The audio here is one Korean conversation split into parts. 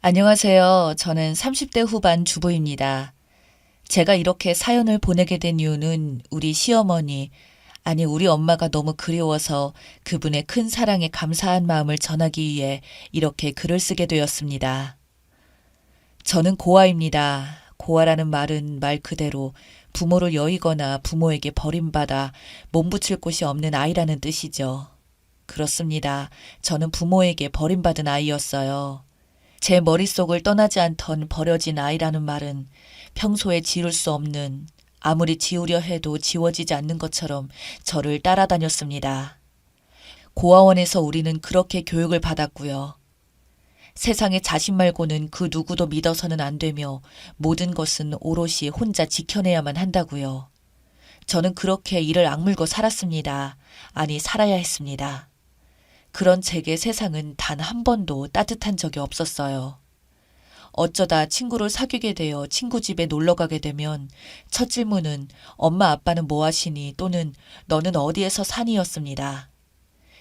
안녕하세요. 저는 30대 후반 주부입니다. 제가 이렇게 사연을 보내게 된 이유는 우리 시어머니, 아니 우리 엄마가 너무 그리워서 그분의 큰 사랑에 감사한 마음을 전하기 위해 이렇게 글을 쓰게 되었습니다. 저는 고아입니다. 고아라는 말은 말 그대로 부모를 여의거나 부모에게 버림받아 몸붙일 곳이 없는 아이라는 뜻이죠. 그렇습니다. 저는 부모에게 버림받은 아이였어요. 제 머릿속을 떠나지 않던 버려진 아이라는 말은 평소에 지울 수 없는, 아무리 지우려 해도 지워지지 않는 것처럼 저를 따라다녔습니다. 고아원에서 우리는 그렇게 교육을 받았고요. 세상에 자신 말고는 그 누구도 믿어서는 안 되며 모든 것은 오롯이 혼자 지켜내야만 한다고요. 저는 그렇게 이를 악물고 살았습니다. 아니, 살아야 했습니다. 그런 제게 세상은 단 한 번도 따뜻한 적이 없었어요. 어쩌다 친구를 사귀게 되어 친구 집에 놀러 가게 되면 첫 질문은 엄마 아빠는 뭐 하시니 또는 너는 어디에서 사니였습니다.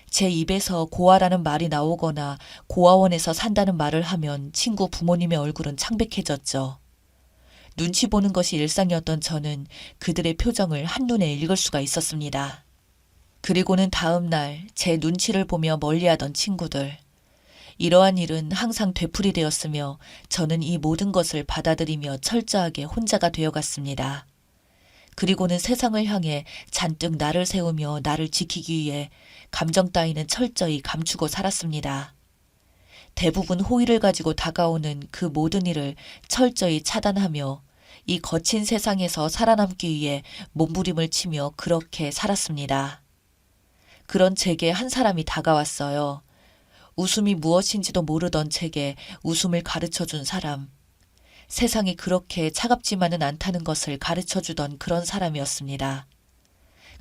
제 입에서 고아라는 말이 나오거나 고아원에서 산다는 말을 하면 친구 부모님의 얼굴은 창백해졌죠. 눈치 보는 것이 일상이었던 저는 그들의 표정을 한눈에 읽을 수가 있었습니다. 그리고는 다음 날 제 눈치를 보며 멀리하던 친구들. 이러한 일은 항상 되풀이되었으며 저는 이 모든 것을 받아들이며 철저하게 혼자가 되어갔습니다. 그리고는 세상을 향해 잔뜩 나를 세우며 나를 지키기 위해 감정 따위는 철저히 감추고 살았습니다. 대부분 호의를 가지고 다가오는 그 모든 일을 철저히 차단하며 이 거친 세상에서 살아남기 위해 몸부림을 치며 그렇게 살았습니다. 그런 제게 한 사람이 다가왔어요. 웃음이 무엇인지도 모르던 제게 웃음을 가르쳐준 사람. 세상이 그렇게 차갑지만은 않다는 것을 가르쳐주던 그런 사람이었습니다.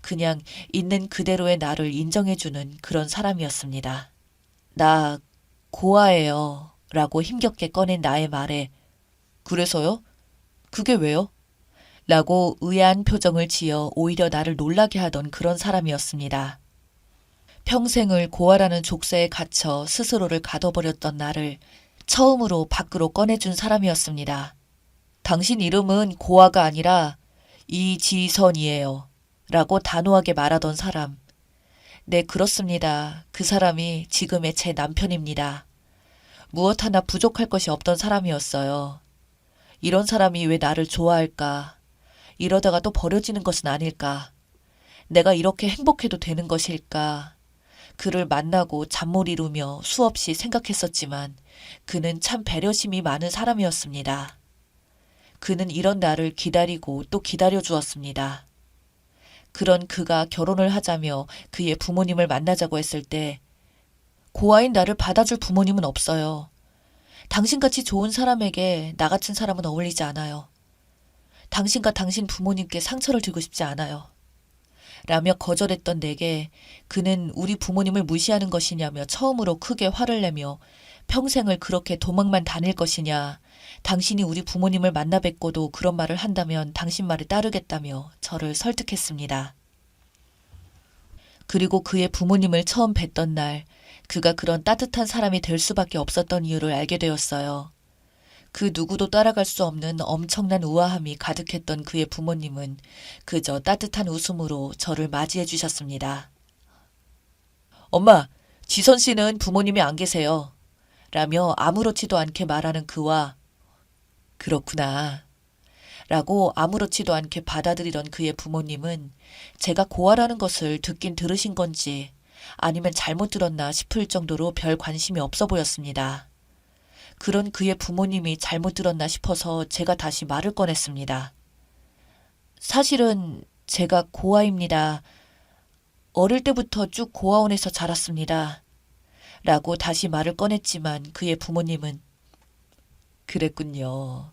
그냥 있는 그대로의 나를 인정해주는 그런 사람이었습니다. 나 고아예요. 라고 힘겹게 꺼낸 나의 말에 그래서요? 그게 왜요? 라고 의아한 표정을 지어 오히려 나를 놀라게 하던 그런 사람이었습니다. 평생을 고아라는 족쇄에 갇혀 스스로를 가둬버렸던 나를 처음으로 밖으로 꺼내준 사람이었습니다. 당신 이름은 고아가 아니라 이지선이에요. 라고 단호하게 말하던 사람. 네, 그렇습니다. 그 사람이 지금의 제 남편입니다. 무엇 하나 부족할 것이 없던 사람이었어요. 이런 사람이 왜 나를 좋아할까? 이러다가 또 버려지는 것은 아닐까? 내가 이렇게 행복해도 되는 것일까? 그를 만나고 잠 못 이루며 수없이 생각했었지만 그는 참 배려심이 많은 사람이었습니다. 그는 이런 나를 기다리고 또 기다려 주었습니다. 그런 그가 결혼을 하자며 그의 부모님을 만나자고 했을 때 고아인 나를 받아줄 부모님은 없어요. 당신같이 좋은 사람에게 나 같은 사람은 어울리지 않아요. 당신과 당신 부모님께 상처를 주고 싶지 않아요. 라며 거절했던 내게 그는 우리 부모님을 무시하는 것이냐며 처음으로 크게 화를 내며 평생을 그렇게 도망만 다닐 것이냐, 당신이 우리 부모님을 만나 뵙고도 그런 말을 한다면 당신 말에 따르겠다며 저를 설득했습니다. 그리고 그의 부모님을 처음 뵀던 날 그가 그런 따뜻한 사람이 될 수밖에 없었던 이유를 알게 되었어요. 그 누구도 따라갈 수 없는 엄청난 우아함이 가득했던 그의 부모님은 그저 따뜻한 웃음으로 저를 맞이해 주셨습니다. 엄마, 지선 씨는 부모님이 안 계세요. 라며 아무렇지도 않게 말하는 그와 그렇구나. 라고 아무렇지도 않게 받아들이던 그의 부모님은 제가 고아라는 것을 듣긴 들으신 건지 아니면 잘못 들었나 싶을 정도로 별 관심이 없어 보였습니다. 그런 그의 부모님이 잘못 들었나 싶어서 제가 다시 말을 꺼냈습니다. 사실은 제가 고아입니다. 어릴 때부터 쭉 고아원에서 자랐습니다. 라고 다시 말을 꺼냈지만 그의 부모님은 그랬군요.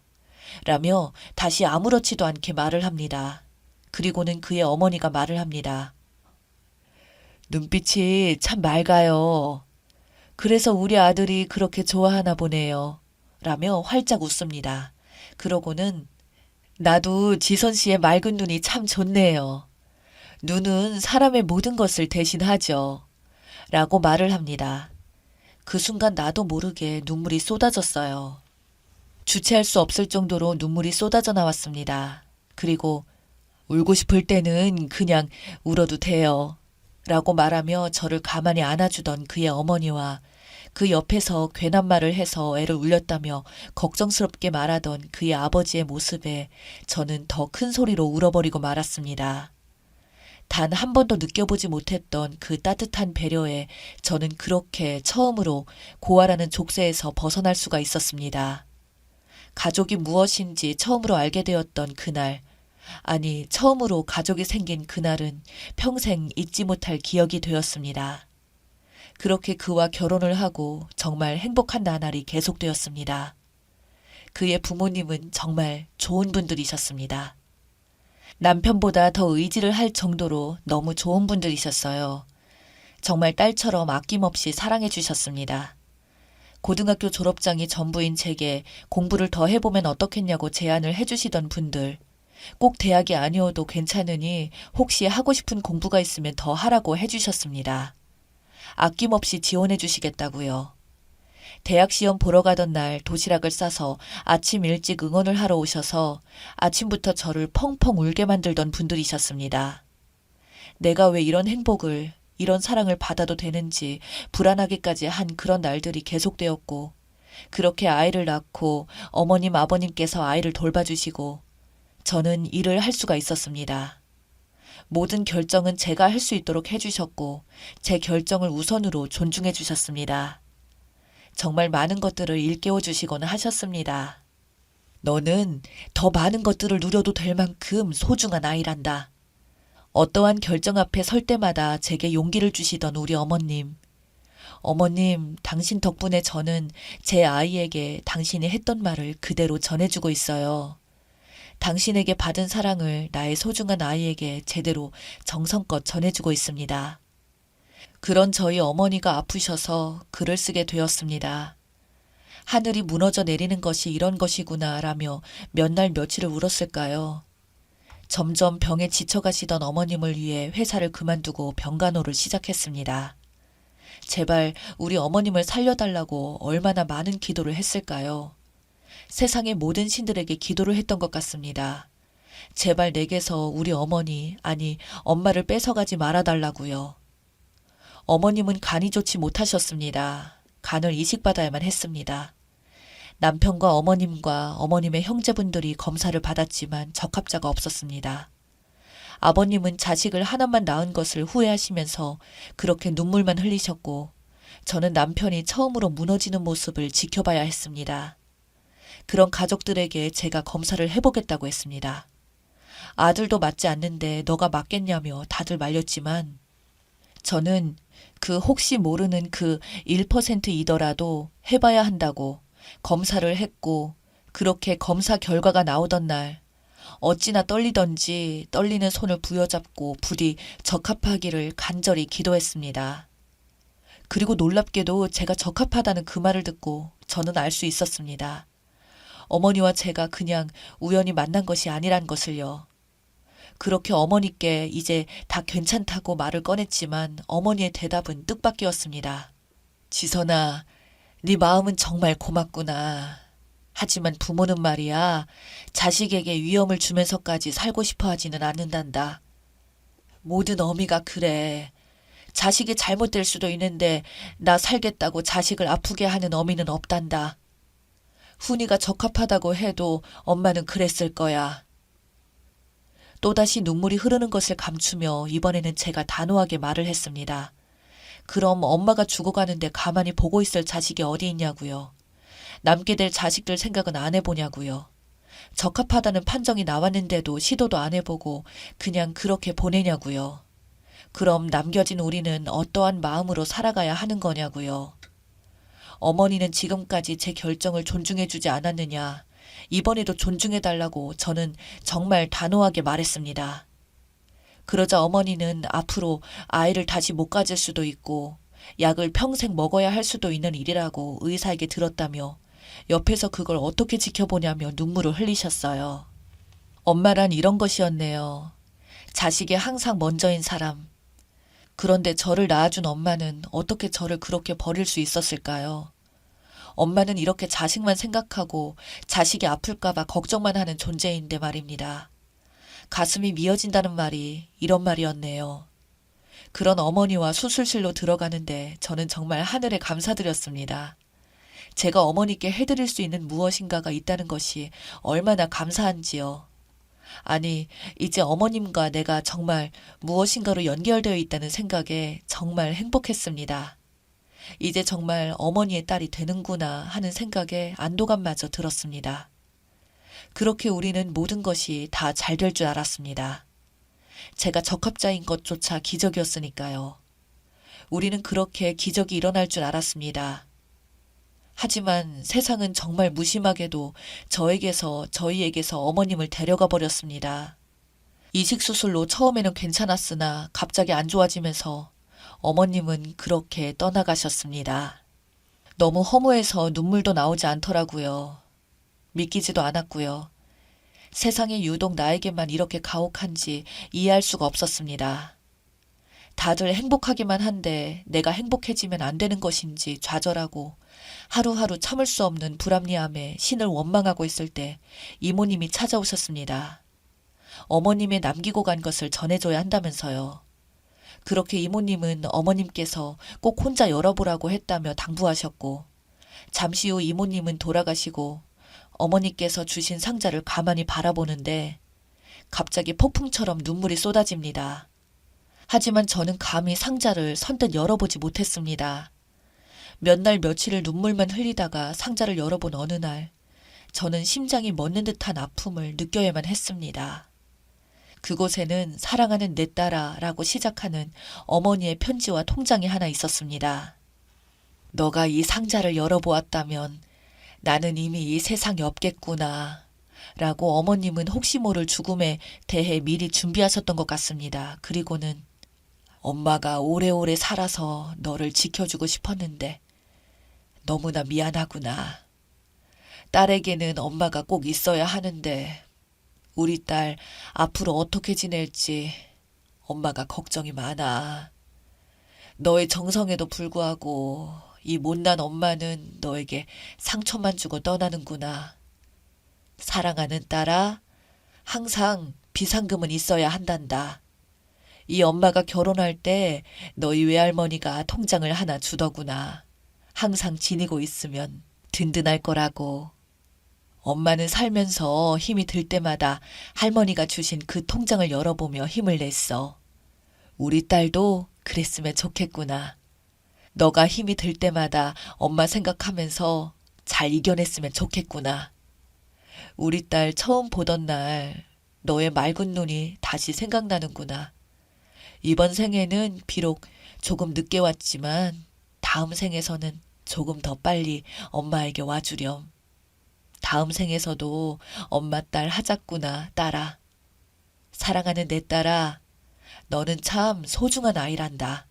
라며 다시 아무렇지도 않게 말을 합니다. 그리고는 그의 어머니가 말을 합니다. 눈빛이 참 맑아요. 그래서 우리 아들이 그렇게 좋아하나 보네요. 라며 활짝 웃습니다. 그러고는 나도 지선 씨의 맑은 눈이 참 좋네요. 눈은 사람의 모든 것을 대신하죠. 라고 말을 합니다. 그 순간 나도 모르게 눈물이 쏟아졌어요. 주체할 수 없을 정도로 눈물이 쏟아져 나왔습니다. 그리고 울고 싶을 때는 그냥 울어도 돼요. 라고 말하며 저를 가만히 안아주던 그의 어머니와 그 옆에서 괜한 말을 해서 애를 울렸다며 걱정스럽게 말하던 그의 아버지의 모습에 저는 더 큰 소리로 울어버리고 말았습니다. 단 한 번도 느껴보지 못했던 그 따뜻한 배려에 저는 그렇게 처음으로 고아라는 족쇄에서 벗어날 수가 있었습니다. 가족이 무엇인지 처음으로 알게 되었던 그날, 아니 처음으로 가족이 생긴 그날은 평생 잊지 못할 기억이 되었습니다. 그렇게 그와 결혼을 하고 정말 행복한 나날이 계속되었습니다. 그의 부모님은 정말 좋은 분들이셨습니다. 남편보다 더 의지를 할 정도로 너무 좋은 분들이셨어요. 정말 딸처럼 아낌없이 사랑해 주셨습니다. 고등학교 졸업장이 전부인 제게 공부를 더 해보면 어떻겠냐고 제안을 해주시던 분들, 꼭 대학이 아니어도 괜찮으니 혹시 하고 싶은 공부가 있으면 더 하라고 해주셨습니다. 아낌없이 지원해 주시겠다고요. 대학 시험 보러 가던 날 도시락을 싸서 아침 일찍 응원을 하러 오셔서 아침부터 저를 펑펑 울게 만들던 분들이셨습니다. 내가 왜 이런 행복을, 이런 사랑을 받아도 되는지 불안하기까지 한 그런 날들이 계속되었고, 그렇게 아이를 낳고 어머님 아버님께서 아이를 돌봐주시고 저는 일을 할 수가 있었습니다. 모든 결정은 제가 할 수 있도록 해주셨고 제 결정을 우선으로 존중해 주셨습니다. 정말 많은 것들을 일깨워 주시곤 하셨습니다. 너는 더 많은 것들을 누려도 될 만큼 소중한 아이란다. 어떠한 결정 앞에 설 때마다 제게 용기를 주시던 우리 어머님. 어머님, 당신 덕분에 저는 제 아이에게 당신이 했던 말을 그대로 전해주고 있어요. 당신에게 받은 사랑을 나의 소중한 아이에게 제대로 정성껏 전해주고 있습니다. 그런 저희 어머니가 아프셔서 글을 쓰게 되었습니다. 하늘이 무너져 내리는 것이 이런 것이구나 라며 몇 날 며칠을 울었을까요? 점점 병에 지쳐가시던 어머님을 위해 회사를 그만두고 병간호를 시작했습니다. 제발 우리 어머님을 살려달라고 얼마나 많은 기도를 했을까요? 세상의 모든 신들에게 기도를 했던 것 같습니다. 제발 내게서 우리 어머니, 아니 엄마를 뺏어가지 말아달라고요. 어머님은 간이 좋지 못하셨습니다. 간을 이식받아야만 했습니다. 남편과 어머님과 어머님의 형제분들이 검사를 받았지만 적합자가 없었습니다. 아버님은 자식을 하나만 낳은 것을 후회하시면서 그렇게 눈물만 흘리셨고 저는 남편이 처음으로 무너지는 모습을 지켜봐야 했습니다. 그런 가족들에게 제가 검사를 해보겠다고 했습니다. 아들도 맞지 않는데 너가 맞겠냐며 다들 말렸지만 저는 그 혹시 모르는 그 1%이더라도 해봐야 한다고 검사를 했고 그렇게 검사 결과가 나오던 날 어찌나 떨리던지 떨리는 손을 부여잡고 부디 적합하기를 간절히 기도했습니다. 그리고 놀랍게도 제가 적합하다는 그 말을 듣고 저는 알 수 있었습니다. 어머니와 제가 그냥 우연히 만난 것이 아니란 것을요. 그렇게 어머니께 이제 다 괜찮다고 말을 꺼냈지만 어머니의 대답은 뜻밖이었습니다. 지선아, 네 마음은 정말 고맙구나. 하지만 부모는 말이야, 자식에게 위험을 주면서까지 살고 싶어 하지는 않는단다. 모든 어미가 그래. 자식이 잘못될 수도 있는데 나 살겠다고 자식을 아프게 하는 어미는 없단다. 훈이가 적합하다고 해도 엄마는 그랬을 거야. 또다시 눈물이 흐르는 것을 감추며 이번에는 제가 단호하게 말을 했습니다. 그럼 엄마가 죽어가는데 가만히 보고 있을 자식이 어디 있냐고요. 남게 될 자식들 생각은 안 해보냐고요. 적합하다는 판정이 나왔는데도 시도도 안 해보고 그냥 그렇게 보내냐고요. 그럼 남겨진 우리는 어떠한 마음으로 살아가야 하는 거냐고요. 어머니는 지금까지 제 결정을 존중해주지 않았느냐. 이번에도 존중해달라고 저는 정말 단호하게 말했습니다. 그러자 어머니는 앞으로 아이를 다시 못 가질 수도 있고 약을 평생 먹어야 할 수도 있는 일이라고 의사에게 들었다며 옆에서 그걸 어떻게 지켜보냐며 눈물을 흘리셨어요. 엄마란 이런 것이었네요. 자식이 항상 먼저인 사람. 그런데 저를 낳아준 엄마는 어떻게 저를 그렇게 버릴 수 있었을까요? 엄마는 이렇게 자식만 생각하고 자식이 아플까봐 걱정만 하는 존재인데 말입니다. 가슴이 미어진다는 말이 이런 말이었네요. 그런 어머니와 수술실로 들어가는데 저는 정말 하늘에 감사드렸습니다. 제가 어머니께 해드릴 수 있는 무엇인가가 있다는 것이 얼마나 감사한지요. 아니, 이제 어머님과 내가 정말 무엇인가로 연결되어 있다는 생각에 정말 행복했습니다. 이제 정말 어머니의 딸이 되는구나 하는 생각에 안도감마저 들었습니다. 그렇게 우리는 모든 것이 다 잘 될 줄 알았습니다. 제가 적합자인 것조차 기적이었으니까요. 우리는 그렇게 기적이 일어날 줄 알았습니다. 하지만 세상은 정말 무심하게도 저희에게서 어머님을 데려가 버렸습니다. 이식수술로 처음에는 괜찮았으나 갑자기 안 좋아지면서 어머님은 그렇게 떠나가셨습니다. 너무 허무해서 눈물도 나오지 않더라고요. 믿기지도 않았고요. 세상이 유독 나에게만 이렇게 가혹한지 이해할 수가 없었습니다. 다들 행복하기만 한데 내가 행복해지면 안 되는 것인지 좌절하고 하루하루 참을 수 없는 불합리함에 신을 원망하고 있을 때 이모님이 찾아오셨습니다. 어머님의 남기고 간 것을 전해줘야 한다면서요. 그렇게 이모님은 어머님께서 꼭 혼자 열어보라고 했다며 당부하셨고 잠시 후 이모님은 돌아가시고 어머니께서 주신 상자를 가만히 바라보는데 갑자기 폭풍처럼 눈물이 쏟아집니다. 하지만 저는 감히 상자를 선뜻 열어보지 못했습니다. 몇 날 며칠을 눈물만 흘리다가 상자를 열어본 어느 날 저는 심장이 멎는 듯한 아픔을 느껴야만 했습니다. 그곳에는 사랑하는 내 딸아라고 시작하는 어머니의 편지와 통장이 하나 있었습니다. 너가 이 상자를 열어보았다면 나는 이미 이 세상에 없겠구나 라고 어머님은 혹시 모를 죽음에 대해 미리 준비하셨던 것 같습니다. 그리고는 엄마가 오래오래 살아서 너를 지켜주고 싶었는데 너무나 미안하구나. 딸에게는 엄마가 꼭 있어야 하는데 우리 딸 앞으로 어떻게 지낼지 엄마가 걱정이 많아. 너의 정성에도 불구하고 이 못난 엄마는 너에게 상처만 주고 떠나는구나. 사랑하는 딸아, 항상 비상금은 있어야 한단다. 이 엄마가 결혼할 때 너희 외할머니가 통장을 하나 주더구나. 항상 지니고 있으면 든든할 거라고. 엄마는 살면서 힘이 들 때마다 할머니가 주신 그 통장을 열어보며 힘을 냈어. 우리 딸도 그랬으면 좋겠구나. 너가 힘이 들 때마다 엄마 생각하면서 잘 이겨냈으면 좋겠구나. 우리 딸 처음 보던 날 너의 맑은 눈이 다시 생각나는구나. 이번 생에는 비록 조금 늦게 왔지만 다음 생에서는 조금 더 빨리 엄마에게 와주렴. 다음 생에서도 엄마 딸 하자꾸나 딸아. 사랑하는 내 딸아, 너는 참 소중한 아이란다.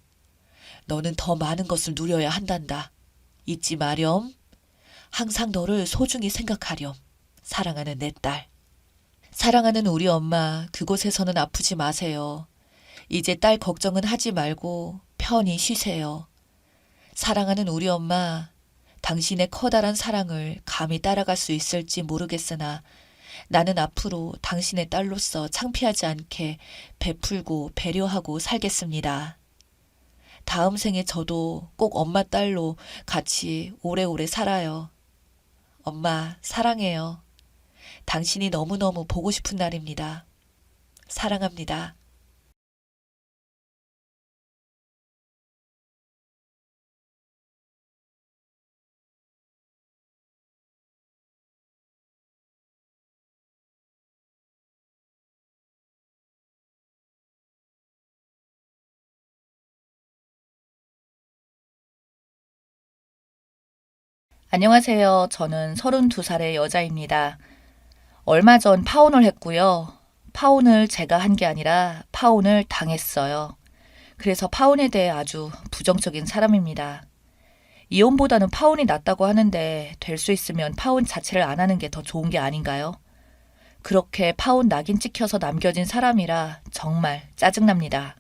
너는 더 많은 것을 누려야 한단다. 잊지 마렴. 항상 너를 소중히 생각하렴. 사랑하는 내 딸. 사랑하는 우리 엄마, 그곳에서는 아프지 마세요. 이제 딸 걱정은 하지 말고 편히 쉬세요. 사랑하는 우리 엄마, 당신의 커다란 사랑을 감히 따라갈 수 있을지 모르겠으나 나는 앞으로 당신의 딸로서 창피하지 않게 베풀고 배려하고 살겠습니다. 다음 생에 저도 꼭 엄마 딸로 같이 오래오래 살아요. 엄마 사랑해요. 당신이 너무너무 보고 싶은 날입니다. 사랑합니다. 안녕하세요. 저는 32살의 여자입니다. 얼마 전 파혼을 했고요. 파혼을 제가 한 게 아니라 파혼을 당했어요. 그래서 파혼에 대해 아주 부정적인 사람입니다. 이혼보다는 파혼이 낫다고 하는데 될 수 있으면 파혼 자체를 안 하는 게 더 좋은 게 아닌가요? 그렇게 파혼 낙인 찍혀서 남겨진 사람이라 정말 짜증납니다.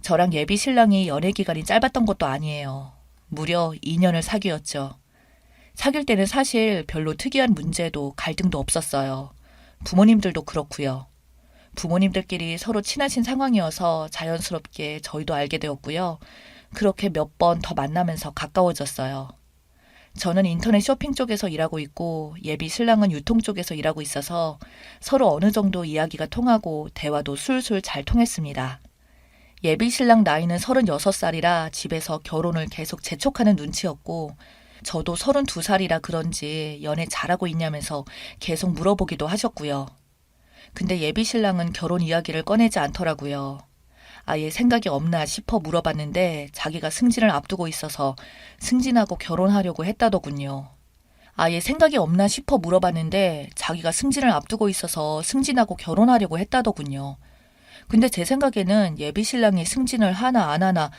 저랑 예비 신랑이 연애 기간이 짧았던 것도 아니에요. 무려 2년을 사귀었죠. 사귈 때는 사실 별로 특이한 문제도 갈등도 없었어요. 부모님들도 그렇고요. 부모님들끼리 서로 친하신 상황이어서 자연스럽게 저희도 알게 되었고요. 그렇게 몇 번 더 만나면서 가까워졌어요. 저는 인터넷 쇼핑 쪽에서 일하고 있고 예비 신랑은 유통 쪽에서 일하고 있어서 서로 어느 정도 이야기가 통하고 대화도 술술 잘 통했습니다. 예비 신랑 나이는 36살이라 집에서 결혼을 계속 재촉하는 눈치였고 저도 32살이라 그런지 연애 잘하고 있냐면서 계속 물어보기도 하셨고요. 근데 예비 신랑은 결혼 이야기를 꺼내지 않더라고요. 아예 생각이 없나 싶어 물어봤는데 자기가 승진을 앞두고 있어서 승진하고 결혼하려고 했다더군요. 아예 생각이 없나 싶어 물어봤는데 자기가 승진을 앞두고 있어서 승진하고 결혼하려고 했다더군요. 근데 제 생각에는 예비 신랑이 승진을 하나 안 하나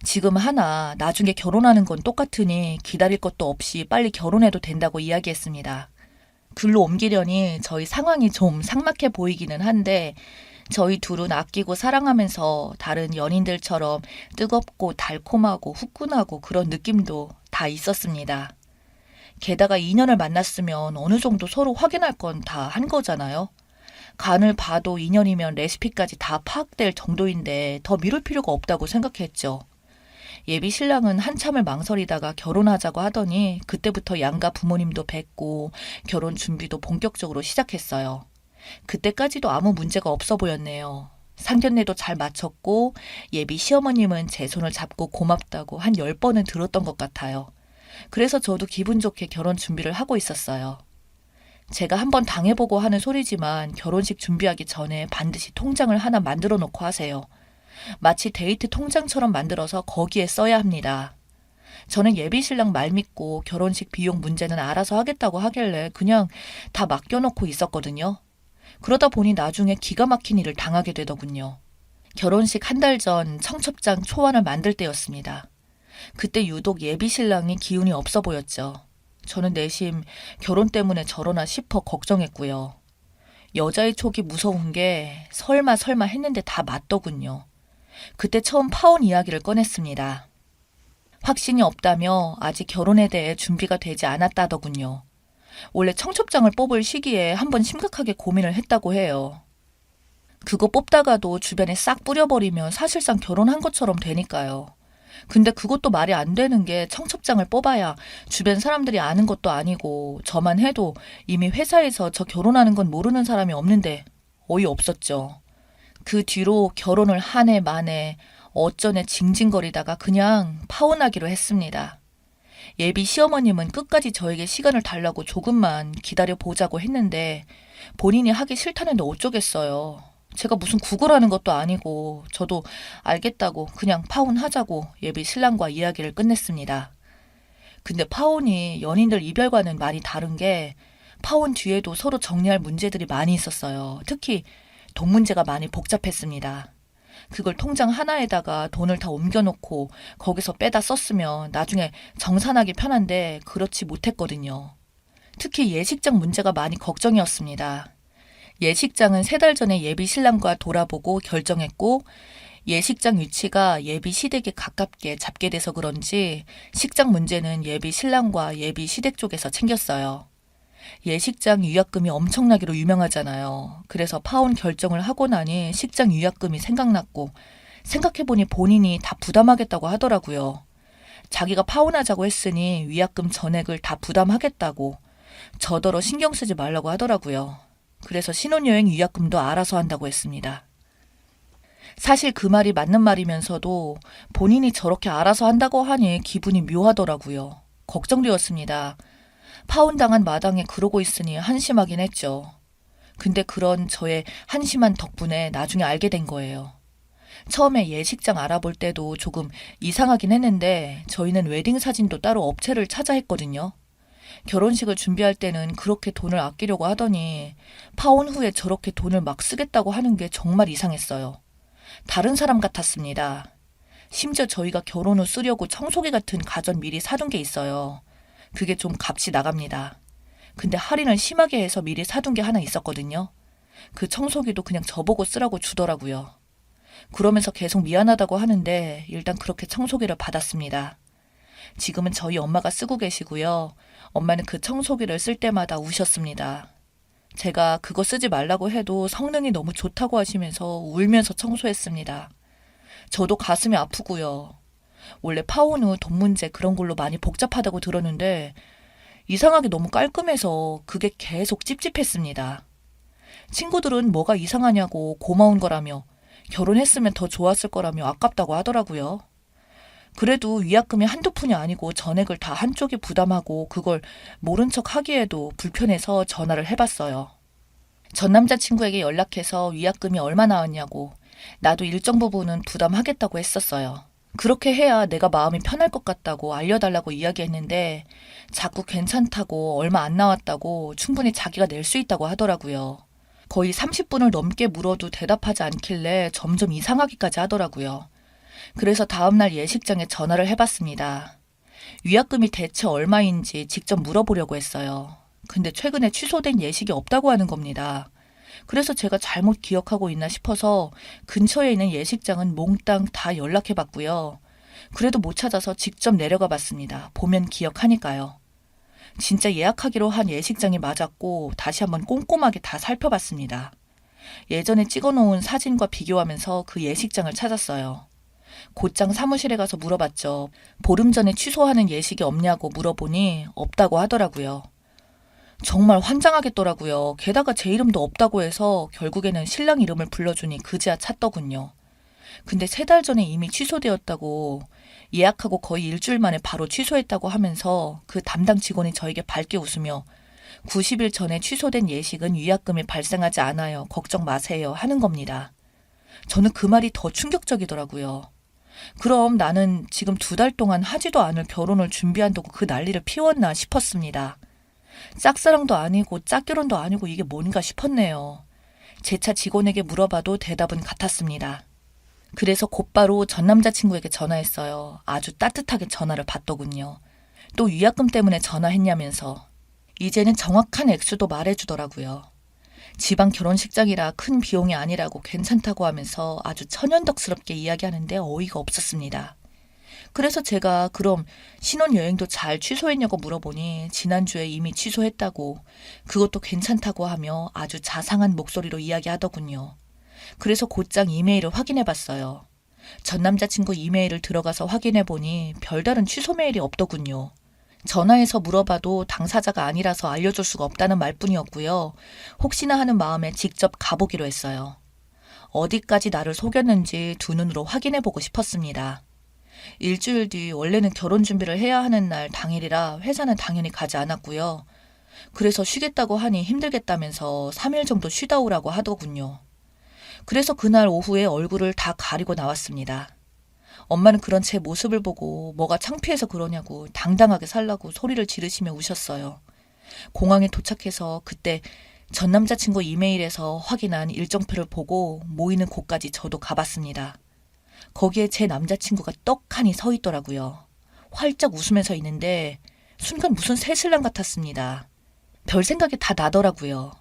지금 하나 나중에 결혼하는 건 똑같으니 기다릴 것도 없이 빨리 결혼해도 된다고 이야기했습니다. 글로 옮기려니 저희 상황이 좀 삭막해 보이기는 한데 저희 둘은 아끼고 사랑하면서 다른 연인들처럼 뜨겁고 달콤하고 후끈하고 그런 느낌도 다 있었습니다. 게다가 2년을 만났으면 어느 정도 서로 확인할 건 다 한 거잖아요. 간을 봐도 2년이면 레시피까지 다 파악될 정도인데 더 미룰 필요가 없다고 생각했죠. 예비 신랑은 한참을 망설이다가 결혼하자고 하더니 그때부터 양가 부모님도 뵙고 결혼 준비도 본격적으로 시작했어요. 그때까지도 아무 문제가 없어 보였네요. 상견례도 잘 마쳤고 예비 시어머님은 제 손을 잡고 고맙다고 한 10번은 들었던 것 같아요. 그래서 저도 기분 좋게 결혼 준비를 하고 있었어요. 제가 한번 당해보고 하는 소리지만 결혼식 준비하기 전에 반드시 통장을 하나 만들어 놓고 하세요. 마치 데이트 통장처럼 만들어서 거기에 써야 합니다. 저는 예비 신랑 말 믿고 결혼식 비용 문제는 알아서 하겠다고 하길래 그냥 다 맡겨놓고 있었거든요. 그러다 보니 나중에 기가 막힌 일을 당하게 되더군요. 결혼식 한 달 전 청첩장 초안을 만들 때였습니다. 그때 유독 예비 신랑이 기운이 없어 보였죠. 저는 내심 결혼 때문에 저러나 싶어 걱정했고요. 여자의 촉이 무서운 게 설마 했는데 다 맞더군요. 그때 처음 파혼 이야기를 꺼냈습니다. 확신이 없다며 아직 결혼에 대해 준비가 되지 않았다더군요. 원래 청첩장을 뽑을 시기에 한번 심각하게 고민을 했다고 해요. 그거 뽑다가도 주변에 싹 뿌려버리면 사실상 결혼한 것처럼 되니까요. 근데 그것도 말이 안 되는 게 청첩장을 뽑아야 주변 사람들이 아는 것도 아니고 저만 해도 이미 회사에서 저 결혼하는 건 모르는 사람이 없는데 어이없었죠. 그 뒤로 결혼을 한 해 만에 어쩌네 징징거리다가 그냥 파혼하기로 했습니다. 예비 시어머님은 끝까지 저에게 시간을 달라고 조금만 기다려보자고 했는데 본인이 하기 싫다는데 어쩌겠어요. 제가 무슨 구걸하는 것도 아니고 저도 알겠다고 그냥 파혼하자고 예비 신랑과 이야기를 끝냈습니다. 근데 파혼이 연인들 이별과는 많이 다른 게 파혼 뒤에도 서로 정리할 문제들이 많이 있었어요. 특히 돈 문제가 많이 복잡했습니다. 그걸 통장 하나에다가 돈을 다 옮겨놓고 거기서 빼다 썼으면 나중에 정산하기 편한데 그렇지 못했거든요. 특히 예식장 문제가 많이 걱정이었습니다. 예식장은 3달 전에 예비 신랑과 돌아보고 결정했고 예식장 위치가 예비 시댁에 가깝게 잡게 돼서 그런지 식장 문제는 예비 신랑과 예비 시댁 쪽에서 챙겼어요. 예식장 위약금이 엄청나기로 유명하잖아요. 그래서 파혼 결정을 하고 나니 식장 위약금이 생각났고 생각해보니 본인이 다 부담하겠다고 하더라고요. 자기가 파혼하자고 했으니 위약금 전액을 다 부담하겠다고 저더러 신경 쓰지 말라고 하더라고요. 그래서 신혼여행 위약금도 알아서 한다고 했습니다. 사실 그 말이 맞는 말이면서도 본인이 저렇게 알아서 한다고 하니 기분이 묘하더라고요. 걱정되었습니다. 파혼당한 마당에 그러고 있으니 한심하긴 했죠. 근데 그런 저의 한심한 덕분에 나중에 알게 된 거예요. 처음에 예식장 알아볼 때도 조금 이상하긴 했는데 저희는 웨딩 사진도 따로 업체를 찾아 했거든요. 결혼식을 준비할 때는 그렇게 돈을 아끼려고 하더니 파혼 후에 저렇게 돈을 막 쓰겠다고 하는 게 정말 이상했어요. 다른 사람 같았습니다. 심지어 저희가 결혼 후 쓰려고 청소기 같은 가전 미리 사둔 게 있어요. 그게 좀 값이 나갑니다. 근데 할인을 심하게 해서 미리 사둔 게 하나 있었거든요. 그 청소기도 그냥 저보고 쓰라고 주더라고요. 그러면서 계속 미안하다고 하는데 일단 그렇게 청소기를 받았습니다. 지금은 저희 엄마가 쓰고 계시고요. 엄마는 그 청소기를 쓸 때마다 우셨습니다. 제가 그거 쓰지 말라고 해도 성능이 너무 좋다고 하시면서 울면서 청소했습니다. 저도 가슴이 아프고요. 원래 파오는 돈 문제 그런 걸로 많이 복잡하다고 들었는데 이상하게 너무 깔끔해서 그게 계속 찝찝했습니다. 친구들은 뭐가 이상하냐고 고마운 거라며 결혼했으면 더 좋았을 거라며 아깝다고 하더라고요. 그래도 위약금이 한두 푼이 아니고 전액을 다 한쪽이 부담하고 그걸 모른 척 하기에도 불편해서 전화를 해봤어요. 전 남자친구에게 연락해서 위약금이 얼마 나왔냐고 나도 일정 부분은 부담하겠다고 했었어요. 그렇게 해야 내가 마음이 편할 것 같다고 알려달라고 이야기했는데 자꾸 괜찮다고 얼마 안 나왔다고 충분히 자기가 낼 수 있다고 하더라고요. 거의 30분을 넘게 물어도 대답하지 않길래 점점 이상하기까지 하더라고요. 그래서 다음날 예식장에 전화를 해봤습니다. 위약금이 대체 얼마인지 직접 물어보려고 했어요. 근데 최근에 취소된 예식이 없다고 하는 겁니다. 그래서 제가 잘못 기억하고 있나 싶어서 근처에 있는 예식장은 몽땅 다 연락해봤고요. 그래도 못 찾아서 직접 내려가 봤습니다. 보면 기억하니까요. 진짜 예약하기로 한 예식장이 맞았고 다시 한번 꼼꼼하게 다 살펴봤습니다. 예전에 찍어놓은 사진과 비교하면서 그 예식장을 찾았어요. 곧장 사무실에 가서 물어봤죠. 보름 전에 취소하는 예식이 없냐고 물어보니 없다고 하더라고요. 정말 환장하겠더라고요. 게다가 제 이름도 없다고 해서 결국에는 신랑 이름을 불러주니 그제야 찾더군요. 근데 3달 전에 이미 취소되었다고 예약하고 거의 일주일 만에 바로 취소했다고 하면서 그 담당 직원이 저에게 밝게 웃으며 90일 전에 취소된 예식은 위약금이 발생하지 않아요. 걱정 마세요. 하는 겁니다. 저는 그 말이 더 충격적이더라고요. 그럼 나는 지금 2달 동안 하지도 않을 결혼을 준비한다고 그 난리를 피웠나 싶었습니다. 짝사랑도 아니고 짝결혼도 아니고 이게 뭔가 싶었네요. 제 차 직원에게 물어봐도 대답은 같았습니다. 그래서 곧바로 전 남자친구에게 전화했어요. 아주 따뜻하게 전화를 받더군요. 또 위약금 때문에 전화했냐면서. 이제는 정확한 액수도 말해주더라고요. 지방 결혼식장이라 큰 비용이 아니라고 괜찮다고 하면서 아주 천연덕스럽게 이야기하는데 어이가 없었습니다. 그래서 제가 그럼 신혼여행도 잘 취소했냐고 물어보니 지난주에 이미 취소했다고 그것도 괜찮다고 하며 아주 자상한 목소리로 이야기하더군요. 그래서 곧장 이메일을 확인해봤어요. 전 남자친구 이메일을 들어가서 확인해보니 별다른 취소 메일이 없더군요. 전화해서 물어봐도 당사자가 아니라서 알려줄 수가 없다는 말뿐이었고요. 혹시나 하는 마음에 직접 가보기로 했어요. 어디까지 나를 속였는지 두 눈으로 확인해보고 싶었습니다. 일주일 뒤 원래는 결혼 준비를 해야 하는 날 당일이라 회사는 당연히 가지 않았고요. 그래서 쉬겠다고 하니 힘들겠다면서 3일 정도 쉬다 오라고 하더군요. 그래서 그날 오후에 얼굴을 다 가리고 나왔습니다. 엄마는 그런 제 모습을 보고 뭐가 창피해서 그러냐고 당당하게 살라고 소리를 지르시며 우셨어요. 공항에 도착해서 그때 전 남자친구 이메일에서 확인한 일정표를 보고 모이는 곳까지 저도 가봤습니다. 거기에 제 남자친구가 떡하니 서 있더라고요. 활짝 웃으면서 있는데 순간 무슨 새신랑 같았습니다. 별 생각이 다 나더라고요.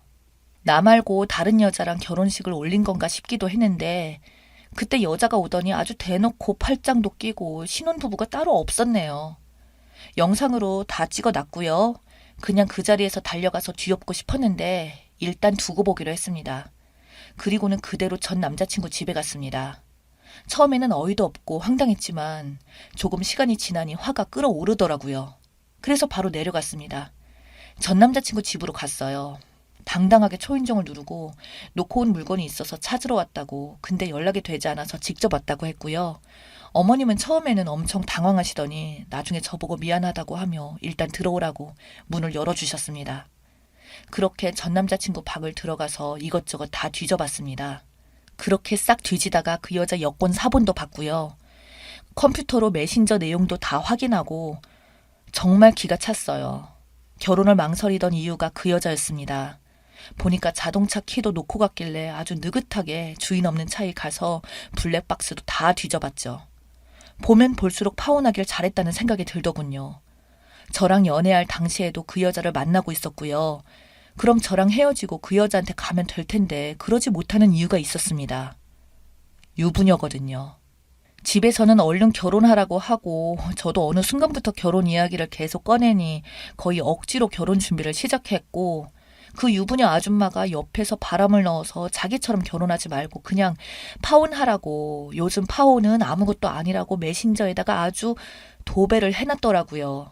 나 말고 다른 여자랑 결혼식을 올린 건가 싶기도 했는데 그때 여자가 오더니 아주 대놓고 팔짱도 끼고 신혼부부가 따로 없었네요. 영상으로 다 찍어놨고요. 그냥 그 자리에서 달려가서 뒤엎고 싶었는데 일단 두고 보기로 했습니다. 그리고는 그대로 전 남자친구 집에 갔습니다. 처음에는 어이도 없고 황당했지만 조금 시간이 지나니 화가 끓어오르더라고요. 그래서 바로 내려갔습니다. 전 남자친구 집으로 갔어요. 당당하게 초인종을 누르고 놓고 온 물건이 있어서 찾으러 왔다고 근데 연락이 되지 않아서 직접 왔다고 했고요. 어머님은 처음에는 엄청 당황하시더니 나중에 저보고 미안하다고 하며 일단 들어오라고 문을 열어주셨습니다. 그렇게 전 남자친구 방을 들어가서 이것저것 다 뒤져봤습니다. 그렇게 싹 뒤지다가 그 여자 여권 사본도 봤고요. 컴퓨터로 메신저 내용도 다 확인하고 정말 기가 찼어요. 결혼을 망설이던 이유가 그 여자였습니다. 보니까 자동차 키도 놓고 갔길래 아주 느긋하게 주인 없는 차에 가서 블랙박스도 다 뒤져봤죠. 보면 볼수록 파혼하길 잘했다는 생각이 들더군요. 저랑 연애할 당시에도 그 여자를 만나고 있었고요. 그럼 저랑 헤어지고 그 여자한테 가면 될 텐데 그러지 못하는 이유가 있었습니다. 유부녀거든요. 집에서는 얼른 결혼하라고 하고 저도 어느 순간부터 결혼 이야기를 계속 꺼내니 거의 억지로 결혼 준비를 시작했고 그 유부녀 아줌마가 옆에서 바람을 넣어서 자기처럼 결혼하지 말고 그냥 파혼하라고 요즘 파혼은 아무것도 아니라고 메신저에다가 아주 도배를 해놨더라고요.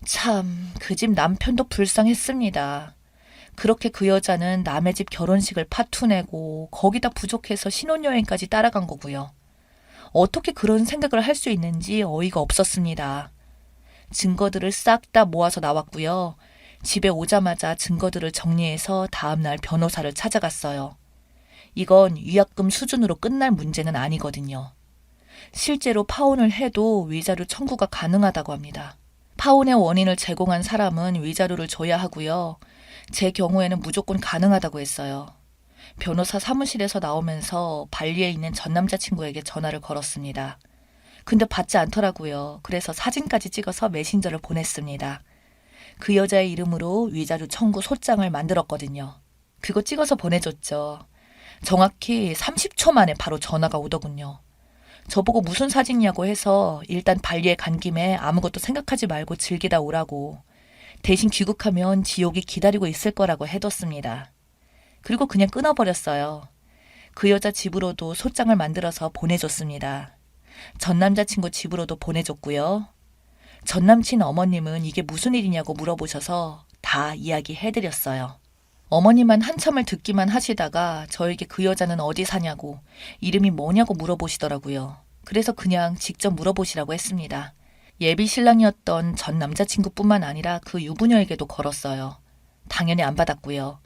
참, 그 집 남편도 불쌍했습니다. 그렇게 그 여자는 남의 집 결혼식을 파투내고 거기다 부족해서 신혼여행까지 따라간 거고요. 어떻게 그런 생각을 할 수 있는지 어이가 없었습니다. 증거들을 싹 다 모아서 나왔고요. 집에 오자마자 증거들을 정리해서 다음날 변호사를 찾아갔어요. 이건 위약금 수준으로 끝날 문제는 아니거든요. 실제로 파혼을 해도 위자료 청구가 가능하다고 합니다. 파혼의 원인을 제공한 사람은 위자료를 줘야 하고요. 제 경우에는 무조건 가능하다고 했어요. 변호사 사무실에서 나오면서 발리에 있는 전 남자친구에게 전화를 걸었습니다. 근데 받지 않더라고요. 그래서 사진까지 찍어서 메신저를 보냈습니다. 그 여자의 이름으로 위자료 청구 소장을 만들었거든요. 그거 찍어서 보내줬죠. 정확히 30초 만에 바로 전화가 오더군요. 저보고 무슨 사진이냐고 해서 일단 발리에 간 김에 아무것도 생각하지 말고 즐기다 오라고. 대신 귀국하면 지옥이 기다리고 있을 거라고 해뒀습니다. 그리고 그냥 끊어버렸어요. 그 여자 집으로도 소장을 만들어서 보내줬습니다. 전 남자친구 집으로도 보내줬고요. 전 남친 어머님은 이게 무슨 일이냐고 물어보셔서 다 이야기해드렸어요. 어머님만 한참을 듣기만 하시다가 저에게 그 여자는 어디 사냐고, 이름이 뭐냐고 물어보시더라고요. 그래서 그냥 직접 물어보시라고 했습니다. 예비 신랑이었던 전 남자친구뿐만 아니라 그 유부녀에게도 걸었어요. 당연히 안 받았고요.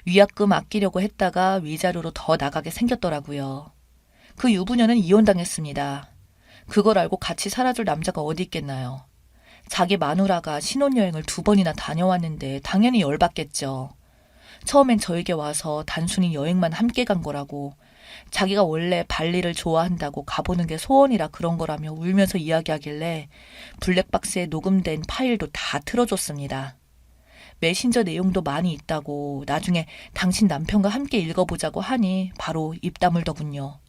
위약금 아끼려고 했다가 위자료로 더 나가게 생겼더라고요. 그 유부녀는 이혼당했습니다. 그걸 알고 같이 살아줄 남자가 어디 있겠나요? 자기 마누라가 신혼여행을 2번이나 다녀왔는데 당연히 열받겠죠. 처음엔 저에게 와서 단순히 여행만 함께 간 거라고, 자기가 원래 발리를 좋아한다고 가보는 게 소원이라 그런 거라며 울면서 이야기하길래 블랙박스에 녹음된 파일도 다 틀어줬습니다. 메신저 내용도 많이 있다고 나중에 당신 남편과 함께 읽어보자고 하니 바로 입 다물더군요.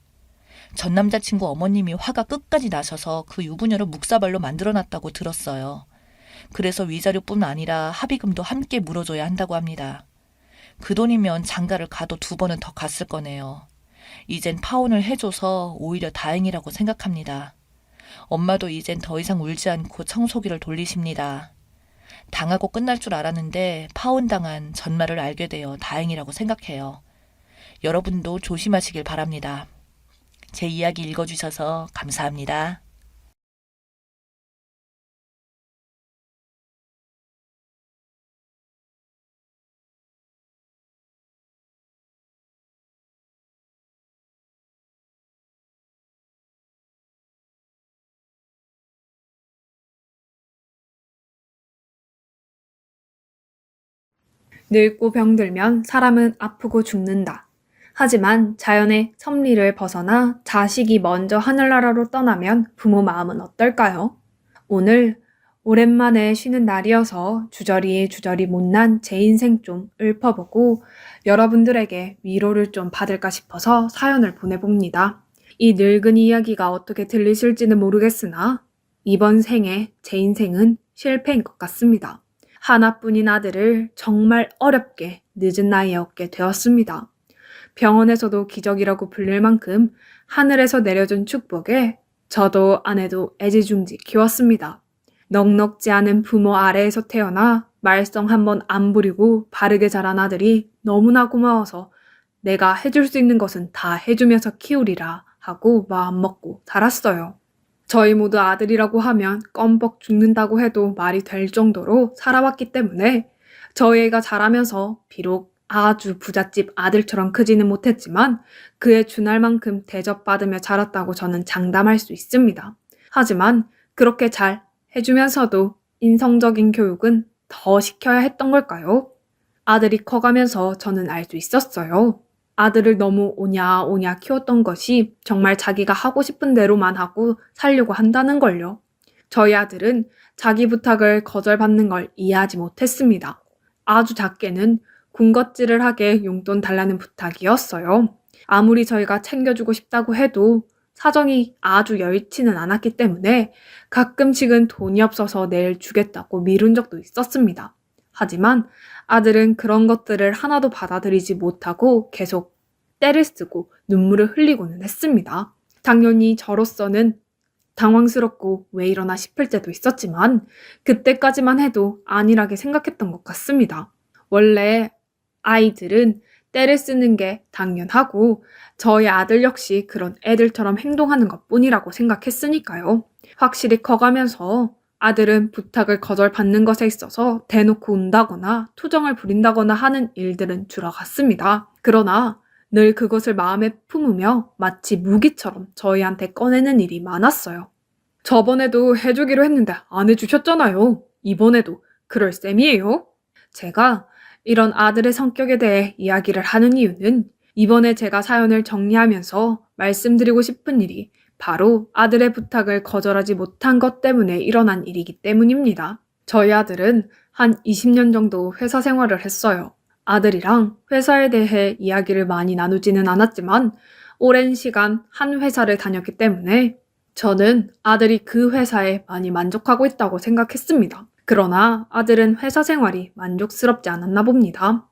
전 남자친구 어머님이 화가 끝까지 나셔서 그 유부녀를 묵사발로 만들어놨다고 들었어요. 그래서 위자료뿐 아니라 합의금도 함께 물어줘야 한다고 합니다. 그 돈이면 장가를 가도 2번은 더 갔을 거네요. 이젠 파혼을 해줘서 오히려 다행이라고 생각합니다. 엄마도 이젠 더 이상 울지 않고 청소기를 돌리십니다. 당하고 끝날 줄 알았는데 파혼당한 전말을 알게 되어 다행이라고 생각해요. 여러분도 조심하시길 바랍니다. 제 이야기 읽어주셔서 감사합니다. 늙고 병들면 사람은 아프고 죽는다. 하지만 자연의 섭리를 벗어나 자식이 먼저 하늘나라로 떠나면 부모 마음은 어떨까요? 오늘 오랜만에 쉬는 날이어서 주저리 못난 제 인생 좀 읊어보고 여러분들에게 위로를 좀 받을까 싶어서 사연을 보내봅니다. 이 늙은 이야기가 어떻게 들리실지는 모르겠으나 이번 생에 제 인생은 실패인 것 같습니다. 하나뿐인 아들을 정말 어렵게 늦은 나이에 얻게 되었습니다. 병원에서도 기적이라고 불릴 만큼 하늘에서 내려준 축복에 저도 아내도 애지중지 키웠습니다. 넉넉지 않은 부모 아래에서 태어나 말썽 한번 안 부리고 바르게 자란 아들이 너무나 고마워서 내가 해줄 수 있는 것은 다 해주면서 키우리라 하고 마음먹고 자랐어요. 저희 모두 아들이라고 하면 껌뻑 죽는다고 해도 말이 될 정도로 살아왔기 때문에 저희 애가 자라면서 비록 아주 부잣집 아들처럼 크지는 못했지만 그에 준할 만큼 대접받으며 자랐다고 저는 장담할 수 있습니다. 하지만 그렇게 잘 해주면서도 인성적인 교육은 더 시켜야 했던 걸까요? 아들이 커가면서 저는 알 수 있었어요. 아들을 너무 오냐오냐 키웠던 것이 정말 자기가 하고 싶은 대로만 하고 살려고 한다는 걸요. 저희 아들은 자기 부탁을 거절받는 걸 이해하지 못했습니다. 아주 작게는 군것질을 하게 용돈 달라는 부탁이었어요. 아무리 저희가 챙겨주고 싶다고 해도 사정이 아주 여의치는 않았기 때문에 가끔씩은 돈이 없어서 내일 주겠다고 미룬 적도 있었습니다. 하지만 아들은 그런 것들을 하나도 받아들이지 못하고 계속 떼를 쓰고 눈물을 흘리고는 했습니다. 당연히 저로서는 당황스럽고 왜 이러나 싶을 때도 있었지만 그때까지만 해도 안일하게 생각했던 것 같습니다. 원래 아이들은 떼를 쓰는 게 당연하고 저희 아들 역시 그런 애들처럼 행동하는 것뿐이라고 생각했으니까요. 확실히 커가면서 아들은 부탁을 거절받는 것에 있어서 대놓고 운다거나 투정을 부린다거나 하는 일들은 줄어갔습니다. 그러나 늘 그것을 마음에 품으며 마치 무기처럼 저희한테 꺼내는 일이 많았어요. 저번에도 해주기로 했는데 안 해주셨잖아요. 이번에도 그럴 셈이에요. 제가 이런 아들의 성격에 대해 이야기를 하는 이유는 이번에 제가 사연을 정리하면서 말씀드리고 싶은 일이 바로 아들의 부탁을 거절하지 못한 것 때문에 일어난 일이기 때문입니다. 저희 아들은 한 20년 정도 회사 생활을 했어요. 아들이랑 회사에 대해 이야기를 많이 나누지는 않았지만 오랜 시간 한 회사를 다녔기 때문에 저는 아들이 그 회사에 많이 만족하고 있다고 생각했습니다. 그러나 아들은 회사 생활이 만족스럽지 않았나 봅니다.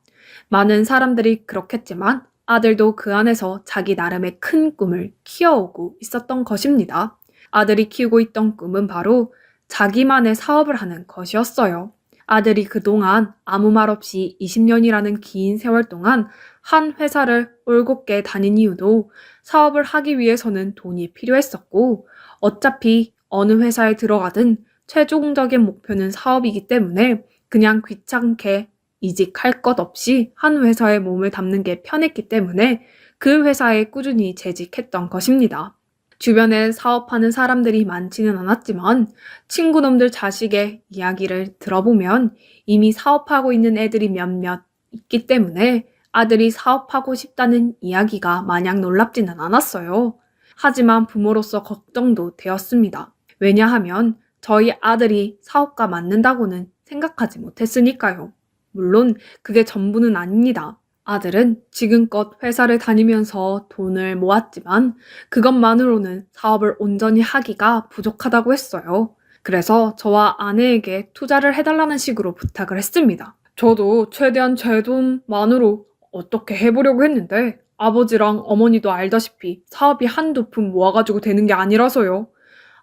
많은 사람들이 그렇겠지만 아들도 그 안에서 자기 나름의 큰 꿈을 키워오고 있었던 것입니다. 아들이 키우고 있던 꿈은 바로 자기만의 사업을 하는 것이었어요. 아들이 그동안 아무 말 없이 20년이라는 긴 세월 동안 한 회사를 올곧게 다닌 이유도 사업을 하기 위해서는 돈이 필요했었고 어차피 어느 회사에 들어가든 최종적인 목표는 사업이기 때문에 그냥 귀찮게 이직할 것 없이 한 회사에 몸을 담는 게 편했기 때문에 그 회사에 꾸준히 재직했던 것입니다. 주변에 사업하는 사람들이 많지는 않았지만 친구놈들 자식의 이야기를 들어보면 이미 사업하고 있는 애들이 몇몇 있기 때문에 아들이 사업하고 싶다는 이야기가 마냥 놀랍지는 않았어요. 하지만 부모로서 걱정도 되었습니다. 왜냐하면 저희 아들이 사업가 맞는다고는 생각하지 못했으니까요. 물론 그게 전부는 아닙니다. 아들은 지금껏 회사를 다니면서 돈을 모았지만 그것만으로는 사업을 온전히 하기가 부족하다고 했어요. 그래서 저와 아내에게 투자를 해달라는 식으로 부탁을 했습니다. 저도 최대한 제 돈만으로 어떻게 해보려고 했는데 아버지랑 어머니도 알다시피 사업이 한두 푼 모아가지고 되는 게 아니라서요.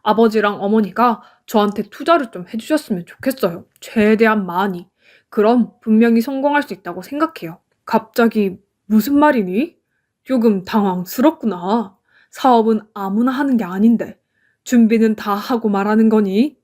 아버지랑 어머니가 저한테 투자를 좀 해주셨으면 좋겠어요. 최대한 많이. 그럼 분명히 성공할 수 있다고 생각해요. 갑자기 무슨 말이니? 조금 당황스럽구나. 사업은 아무나 하는 게 아닌데 준비는 다 하고 말하는 거니?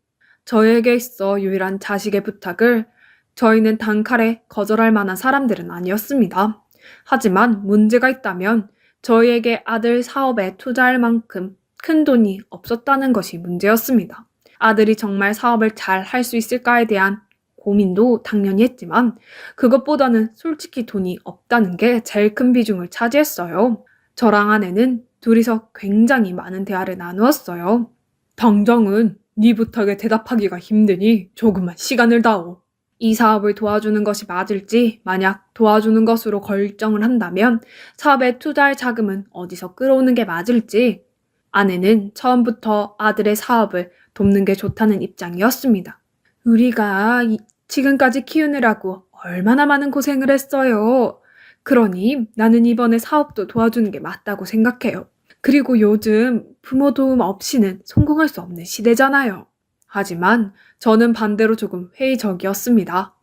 저에게 있어 유일한 자식의 부탁을 저희는 단칼에 거절할 만한 사람들은 아니었습니다. 하지만 문제가 있다면 저희에게 아들 사업에 투자할 만큼 큰 돈이 없었다는 것이 문제였습니다. 아들이 정말 사업을 잘 할 수 있을까에 대한 고민도 당연히 했지만 그것보다는 솔직히 돈이 없다는 게 제일 큰 비중을 차지했어요. 저랑 아내는 둘이서 굉장히 많은 대화를 나누었어요. 당장은 네 부탁에 대답하기가 힘드니 조금만 시간을 다오. 이 사업을 도와주는 것이 맞을지 만약 도와주는 것으로 결정을 한다면 사업에 투자할 자금은 어디서 끌어오는 게 맞을지 아내는 처음부터 아들의 사업을 돕는 게 좋다는 입장이었습니다. 우리가 지금까지 키우느라고 얼마나 많은 고생을 했어요. 그러니 나는 이번에 사업도 도와주는 게 맞다고 생각해요. 그리고 요즘 부모 도움 없이는 성공할 수 없는 시대잖아요. 하지만 저는 반대로 조금 회의적이었습니다.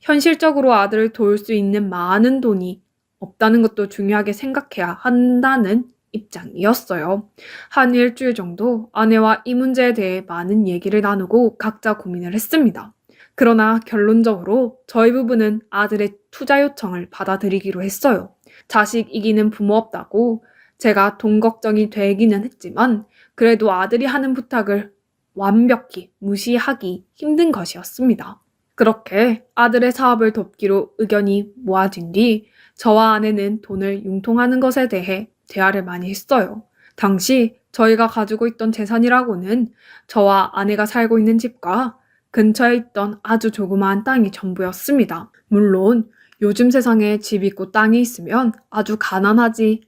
현실적으로 아들을 도울 수 있는 많은 돈이 없다는 것도 중요하게 생각해야 한다는 입장이었어요. 한 일주일 정도 아내와 이 문제에 대해 많은 얘기를 나누고 각자 고민을 했습니다. 그러나 결론적으로 저희 부부는 아들의 투자 요청을 받아들이기로 했어요. 자식이기는 부모 없다고 제가 돈 걱정이 되기는 했지만 그래도 아들이 하는 부탁을 완벽히 무시하기 힘든 것이었습니다. 그렇게 아들의 사업을 돕기로 의견이 모아진 뒤 저와 아내는 돈을 융통하는 것에 대해 대화를 많이 했어요. 당시 저희가 가지고 있던 재산이라고는 저와 아내가 살고 있는 집과 근처에 있던 아주 조그마한 땅이 전부였습니다. 물론 요즘 세상에 집 있고 땅이 있으면 아주 가난하지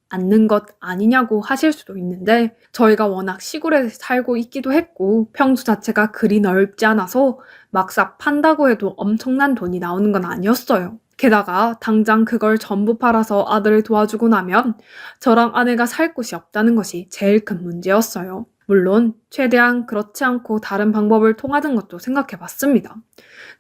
않는 것 아니냐고 하실 수도 있는데 저희가 워낙 시골에 살고 있기도 했고 평수 자체가 그리 넓지 않아서 막상 판다고 해도 엄청난 돈이 나오는 건 아니었어요. 게다가 당장 그걸 전부 팔아서 아들을 도와주고 나면 저랑 아내가 살 곳이 없다는 것이 제일 큰 문제였어요. 물론 최대한 그렇지 않고 다른 방법을 통하는 것도 생각해 봤습니다.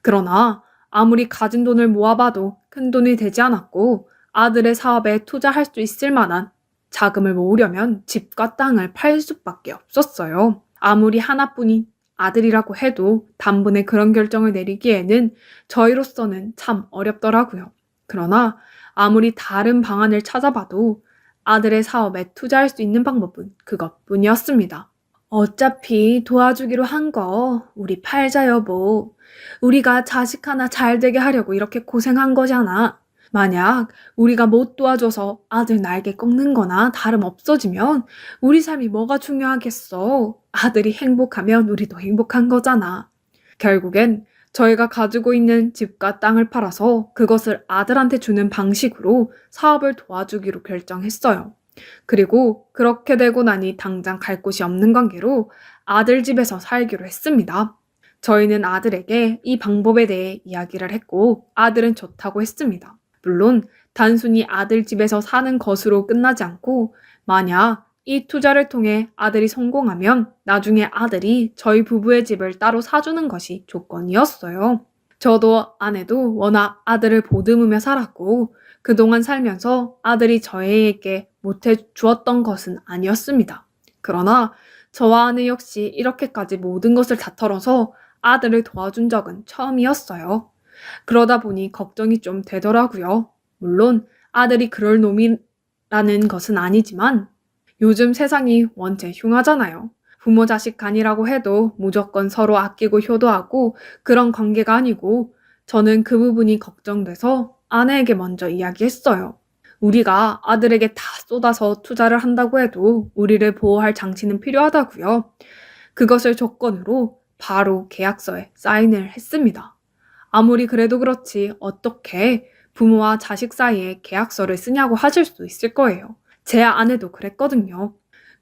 그러나 아무리 가진 돈을 모아봐도 큰 돈이 되지 않았고 아들의 사업에 투자할 수 있을 만한 자금을 모으려면 집과 땅을 팔 수밖에 없었어요. 아무리 하나뿐인 아들이라고 해도 단번에 그런 결정을 내리기에는 저희로서는 참 어렵더라고요. 그러나 아무리 다른 방안을 찾아봐도 아들의 사업에 투자할 수 있는 방법은 그것뿐이었습니다. 어차피 도와주기로 한 거 우리 팔자 여보. 우리가 자식 하나 잘 되게 하려고 이렇게 고생한 거잖아. 만약 우리가 못 도와줘서 아들 날개 꺾는 거나 다름없어지면 우리 삶이 뭐가 중요하겠어. 아들이 행복하면 우리도 행복한 거잖아. 결국엔 저희가 가지고 있는 집과 땅을 팔아서 그것을 아들한테 주는 방식으로 사업을 도와주기로 결정했어요. 그리고 그렇게 되고 나니 당장 갈 곳이 없는 관계로 아들 집에서 살기로 했습니다. 저희는 아들에게 이 방법에 대해 이야기를 했고 아들은 좋다고 했습니다. 물론 단순히 아들 집에서 사는 것으로 끝나지 않고 만약 이 투자를 통해 아들이 성공하면 나중에 아들이 저희 부부의 집을 따로 사주는 것이 조건이었어요. 저도 아내도 워낙 아들을 보듬으며 살았고 그동안 살면서 아들이 저에게 못해 주었던 것은 아니었습니다. 그러나 저와 아내 역시 이렇게까지 모든 것을 다 털어서 아들을 도와준 적은 처음이었어요. 그러다 보니 걱정이 좀 되더라고요. 물론 아들이 그럴 놈이라는 것은 아니지만 요즘 세상이 원체 흉하잖아요. 부모 자식 간이라고 해도 무조건 서로 아끼고 효도하고 그런 관계가 아니고 저는 그 부분이 걱정돼서 아내에게 먼저 이야기했어요. 우리가 아들에게 다 쏟아서 투자를 한다고 해도 우리를 보호할 장치는 필요하다고요. 그것을 조건으로 바로 계약서에 사인을 했습니다. 아무리 그래도 그렇지 어떻게 부모와 자식 사이에 계약서를 쓰냐고 하실 수도 있을 거예요. 제 아내도 그랬거든요.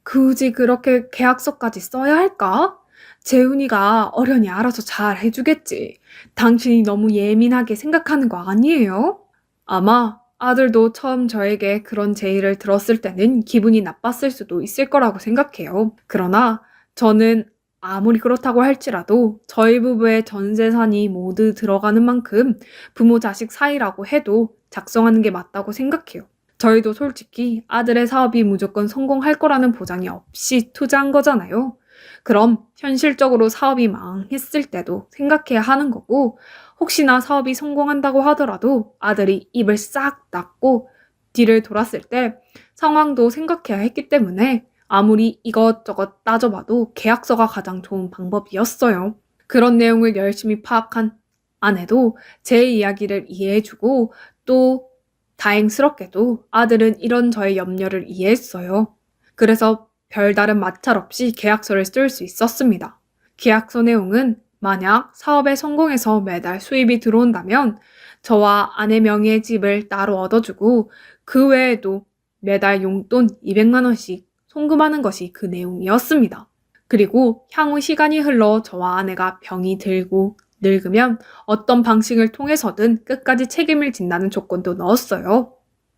굳이 그렇게 계약서까지 써야 할까? 재훈이가 어련히 알아서 잘 해주겠지. 당신이 너무 예민하게 생각하는 거 아니에요? 아마 아들도 처음 저에게 그런 제의를 들었을 때는 기분이 나빴을 수도 있을 거라고 생각해요. 그러나 저는 아무리 그렇다고 할지라도 저희 부부의 전 재산이 모두 들어가는 만큼 부모 자식 사이라고 해도 작성하는 게 맞다고 생각해요. 저희도 솔직히 아들의 사업이 무조건 성공할 거라는 보장이 없이 투자한 거잖아요. 그럼 현실적으로 사업이 망했을 때도 생각해야 하는 거고 혹시나 사업이 성공한다고 하더라도 아들이 입을 싹 닫고 뒤를 돌았을 때 상황도 생각해야 했기 때문에 아무리 이것저것 따져봐도 계약서가 가장 좋은 방법이었어요. 그런 내용을 열심히 파악한 아내도 제 이야기를 이해해주고 또 다행스럽게도 아들은 이런 저의 염려를 이해했어요. 그래서 별다른 마찰 없이 계약서를 쓸 수 있었습니다. 계약서 내용은 만약 사업에 성공해서 매달 수입이 들어온다면 저와 아내 명의의 집을 따로 얻어주고 그 외에도 매달 용돈 200만 원씩 송금하는 것이 그 내용이었습니다. 그리고 향후 시간이 흘러 저와 아내가 병이 들고 늙으면 어떤 방식을 통해서든 끝까지 책임을 진다는 조건도 넣었어요.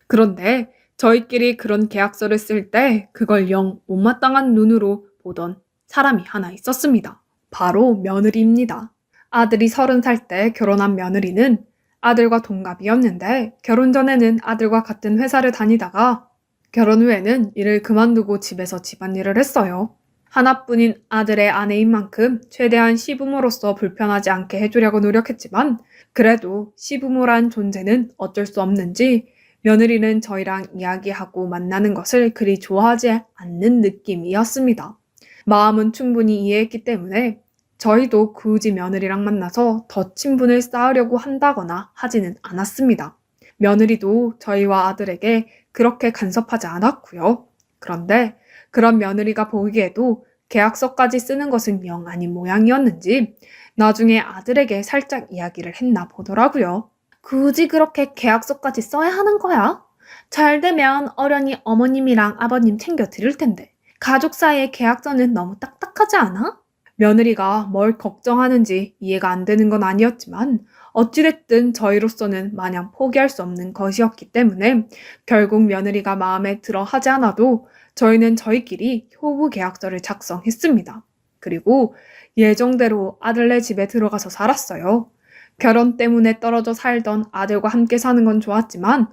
그런데 저희끼리 그런 계약서를 쓸 때 그걸 영 못마땅한 눈으로 보던 사람이 하나 있었습니다. 바로 며느리입니다. 아들이 30살 때 결혼한 며느리는 아들과 동갑이었는데 결혼 전에는 아들과 같은 회사를 다니다가 결혼 후에는 일을 그만두고 집에서 집안일을 했어요. 하나뿐인 아들의 아내인 만큼 최대한 시부모로서 불편하지 않게 해주려고 노력했지만 그래도 시부모란 존재는 어쩔 수 없는지 며느리는 저희랑 이야기하고 만나는 것을 그리 좋아하지 않는 느낌이었습니다. 마음은 충분히 이해했기 때문에 저희도 굳이 며느리랑 만나서 더 친분을 쌓으려고 한다거나 하지는 않았습니다. 며느리도 저희와 아들에게 그렇게 간섭하지 않았고요. 그런데 그런 며느리가 보기에도 계약서까지 쓰는 것은 영 아닌 모양이었는지 나중에 아들에게 살짝 이야기를 했나 보더라고요. 굳이 그렇게 계약서까지 써야 하는 거야? 잘 되면 어련히 어머님이랑 아버님 챙겨 드릴 텐데 가족 사이의 계약서는 너무 딱딱하지 않아? 며느리가 뭘 걱정하는지 이해가 안 되는 건 아니었지만 어찌됐든 저희로서는 마냥 포기할 수 없는 것이었기 때문에 결국 며느리가 마음에 들어 하지 않아도 저희는 저희끼리 효부 계약서를 작성했습니다. 그리고 예정대로 아들네 집에 들어가서 살았어요. 결혼 때문에 떨어져 살던 아들과 함께 사는 건 좋았지만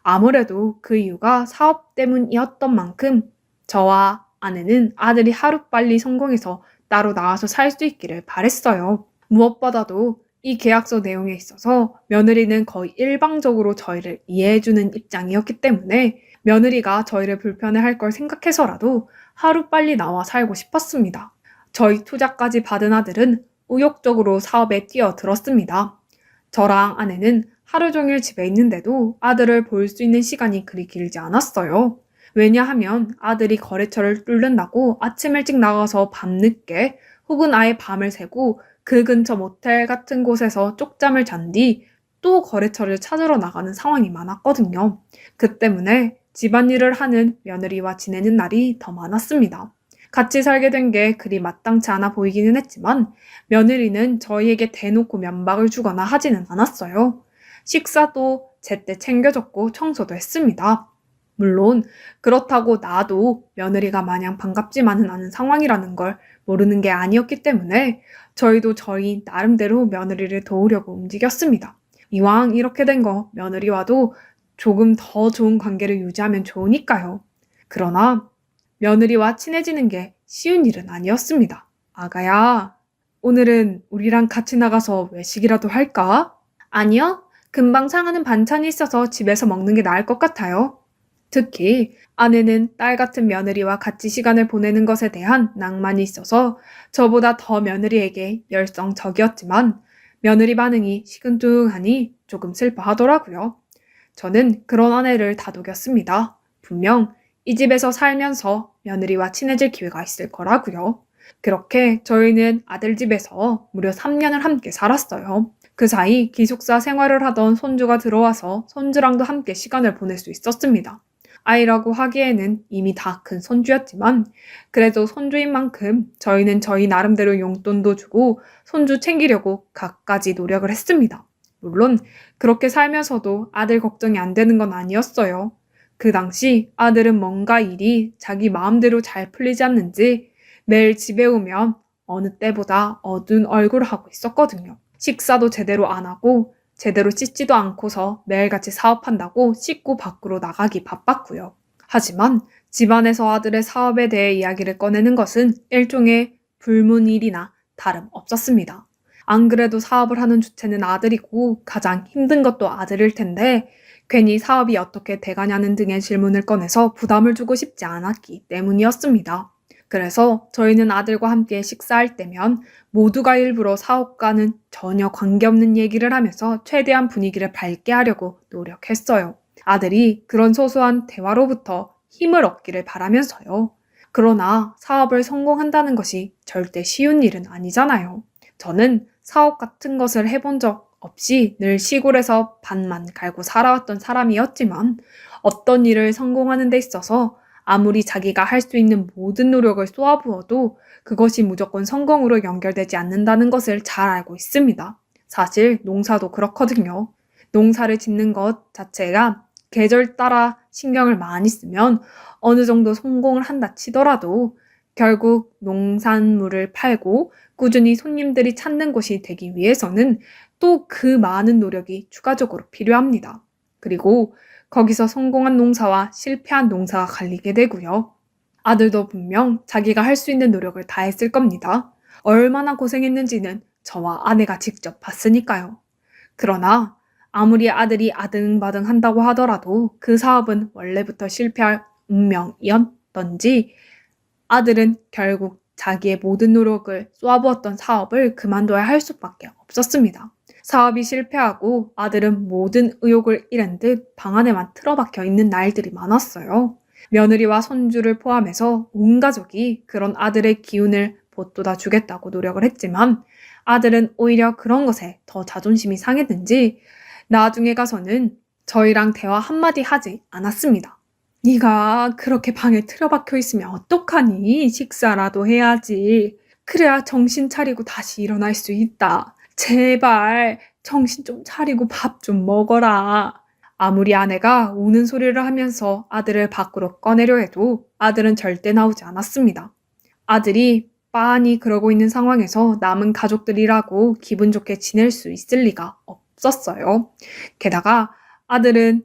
아무래도 그 이유가 사업 때문이었던 만큼 저와 아내는 아들이 하루빨리 성공해서 따로 나와서 살 수 있기를 바랬어요. 무엇보다도 이 계약서 내용에 있어서 며느리는 거의 일방적으로 저희를 이해해주는 입장이었기 때문에 며느리가 저희를 불편해할 걸 생각해서라도 하루빨리 나와 살고 싶었습니다. 저희 투자까지 받은 아들은 의욕적으로 사업에 뛰어들었습니다. 저랑 아내는 하루 종일 집에 있는데도 아들을 볼 수 있는 시간이 그리 길지 않았어요. 왜냐하면 아들이 거래처를 뚫는다고 아침 일찍 나가서 밤늦게 혹은 아예 밤을 새고 그 근처 모텔 같은 곳에서 쪽잠을 잔 뒤 또 거래처를 찾으러 나가는 상황이 많았거든요. 그 때문에 집안일을 하는 며느리와 지내는 날이 더 많았습니다. 같이 살게 된 게 그리 마땅치 않아 보이기는 했지만 며느리는 저희에게 대놓고 면박을 주거나 하지는 않았어요. 식사도 제때 챙겨줬고 청소도 했습니다. 물론 그렇다고 나도 며느리가 마냥 반갑지만은 않은 상황이라는 걸 모르는 게 아니었기 때문에 저희도 저희 나름대로 며느리를 도우려고 움직였습니다. 이왕 이렇게 된 거 며느리와도 조금 더 좋은 관계를 유지하면 좋으니까요. 그러나 며느리와 친해지는 게 쉬운 일은 아니었습니다. 아가야, 오늘은 우리랑 같이 나가서 외식이라도 할까? 아니요, 금방 상하는 반찬이 있어서 집에서 먹는 게 나을 것 같아요. 특히 아내는 딸 같은 며느리와 같이 시간을 보내는 것에 대한 낭만이 있어서 저보다 더 며느리에게 열성적이었지만 며느리 반응이 시큰둥하니 조금 슬퍼하더라고요. 저는 그런 아내를 다독였습니다. 분명 이 집에서 살면서 며느리와 친해질 기회가 있을 거라고요. 그렇게 저희는 아들 집에서 무려 3년을 함께 살았어요. 그 사이 기숙사 생활을 하던 손주가 들어와서 손주랑도 함께 시간을 보낼 수 있었습니다. 아이라고 하기에는 이미 다 큰 손주였지만 그래도 손주인 만큼 저희는 저희 나름대로 용돈도 주고 손주 챙기려고 갖가지 노력을 했습니다. 물론 그렇게 살면서도 아들 걱정이 안 되는 건 아니었어요. 그 당시 아들은 뭔가 일이 자기 마음대로 잘 풀리지 않는지 매일 집에 오면 어느 때보다 어두운 얼굴을 하고 있었거든요. 식사도 제대로 안 하고 제대로 씻지도 않고서 매일같이 사업한다고 씻고 밖으로 나가기 바빴고요. 하지만 집안에서 아들의 사업에 대해 이야기를 꺼내는 것은 일종의 불문일이나 다름없었습니다. 안 그래도 사업을 하는 주체는 아들이고 가장 힘든 것도 아들일 텐데 괜히 사업이 어떻게 돼가냐는 등의 질문을 꺼내서 부담을 주고 싶지 않았기 때문이었습니다. 그래서 저희는 아들과 함께 식사할 때면 모두가 일부러 사업과는 전혀 관계없는 얘기를 하면서 최대한 분위기를 밝게 하려고 노력했어요. 아들이 그런 소소한 대화로부터 힘을 얻기를 바라면서요. 그러나 사업을 성공한다는 것이 절대 쉬운 일은 아니잖아요. 저는 사업 같은 것을 해본 적 없이 늘 시골에서 밭만 갈고 살아왔던 사람이었지만 어떤 일을 성공하는 데 있어서 아무리 자기가 할 수 있는 모든 노력을 쏟아부어도 그것이 무조건 성공으로 연결되지 않는다는 것을 잘 알고 있습니다. 사실 농사도 그렇거든요. 농사를 짓는 것 자체가 계절 따라 신경을 많이 쓰면 어느 정도 성공을 한다 치더라도 결국 농산물을 팔고 꾸준히 손님들이 찾는 곳이 되기 위해서는 또 그 많은 노력이 추가적으로 필요합니다. 그리고 거기서 성공한 농사와 실패한 농사가 갈리게 되고요. 아들도 분명 자기가 할 수 있는 노력을 다했을 겁니다. 얼마나 고생했는지는 저와 아내가 직접 봤으니까요. 그러나 아무리 아들이 아등바등 한다고 하더라도 그 사업은 원래부터 실패할 운명이었던지 아들은 결국 자기의 모든 노력을 쏘아부었던 사업을 그만둬야 할 수밖에 없었습니다. 사업이 실패하고 아들은 모든 의욕을 잃은 듯 방 안에만 틀어박혀 있는 날들이 많았어요. 며느리와 손주를 포함해서 온 가족이 그런 아들의 기운을 보돋아 주겠다고 노력을 했지만 아들은 오히려 그런 것에 더 자존심이 상했는지 나중에 가서는 저희랑 대화 한마디 하지 않았습니다. 네가 그렇게 방에 틀어박혀 있으면 어떡하니? 식사라도 해야지. 그래야 정신 차리고 다시 일어날 수 있다. 제발 정신 좀 차리고 밥 좀 먹어라. 아무리 아내가 우는 소리를 하면서 아들을 밖으로 꺼내려 해도 아들은 절대 나오지 않았습니다. 아들이 빤히 그러고 있는 상황에서 남은 가족들이라고 기분 좋게 지낼 수 있을 리가 없었어요. 게다가 아들은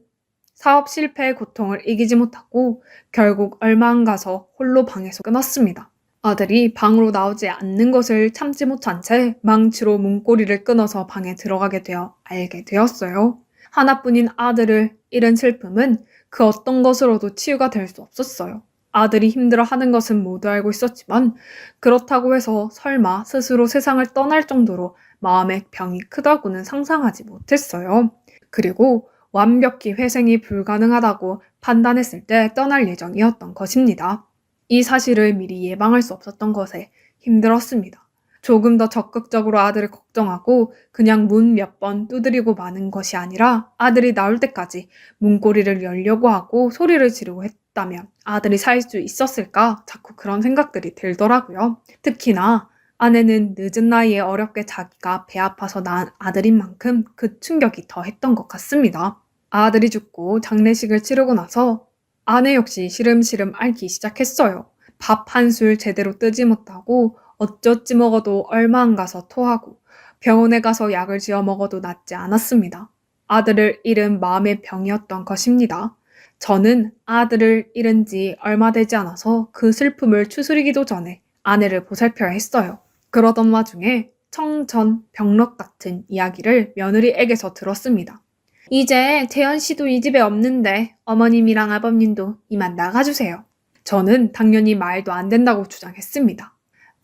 사업 실패의 고통을 이기지 못하고 결국 얼마 안 가서 홀로 방에서 끊었습니다. 아들이 방으로 나오지 않는 것을 참지 못한 채 망치로 문고리를 끊어서 방에 들어가게 되어 알게 되었어요. 하나뿐인 아들을 잃은 슬픔은 그 어떤 것으로도 치유가 될 수 없었어요. 아들이 힘들어하는 것은 모두 알고 있었지만 그렇다고 해서 설마 스스로 세상을 떠날 정도로 마음의 병이 크다고는 상상하지 못했어요. 그리고 완벽히 회생이 불가능하다고 판단했을 때 떠날 예정이었던 것입니다. 이 사실을 미리 예방할 수 없었던 것에 힘들었습니다. 조금 더 적극적으로 아들을 걱정하고 그냥 문 몇 번 두드리고 마는 것이 아니라 아들이 나올 때까지 문고리를 열려고 하고 소리를 지르고 했다면 아들이 살 수 있었을까? 자꾸 그런 생각들이 들더라고요. 특히나 아내는 늦은 나이에 어렵게 자기가 배 아파서 낳은 아들인 만큼 그 충격이 더했던 것 같습니다. 아들이 죽고 장례식을 치르고 나서 아내 역시 시름시름 앓기 시작했어요. 밥 한 술 제대로 뜨지 못하고 어쩌지 먹어도 얼마 안 가서 토하고 병원에 가서 약을 지어 먹어도 낫지 않았습니다. 아들을 잃은 마음의 병이었던 것입니다. 저는 아들을 잃은 지 얼마 되지 않아서 그 슬픔을 추스리기도 전에 아내를 보살펴야 했어요. 그러던 와중에 청천벽력 같은 이야기를 며느리에게서 들었습니다. 이제 재현 씨도 이 집에 없는데 어머님이랑 아버님도 이만 나가주세요. 저는 당연히 말도 안 된다고 주장했습니다.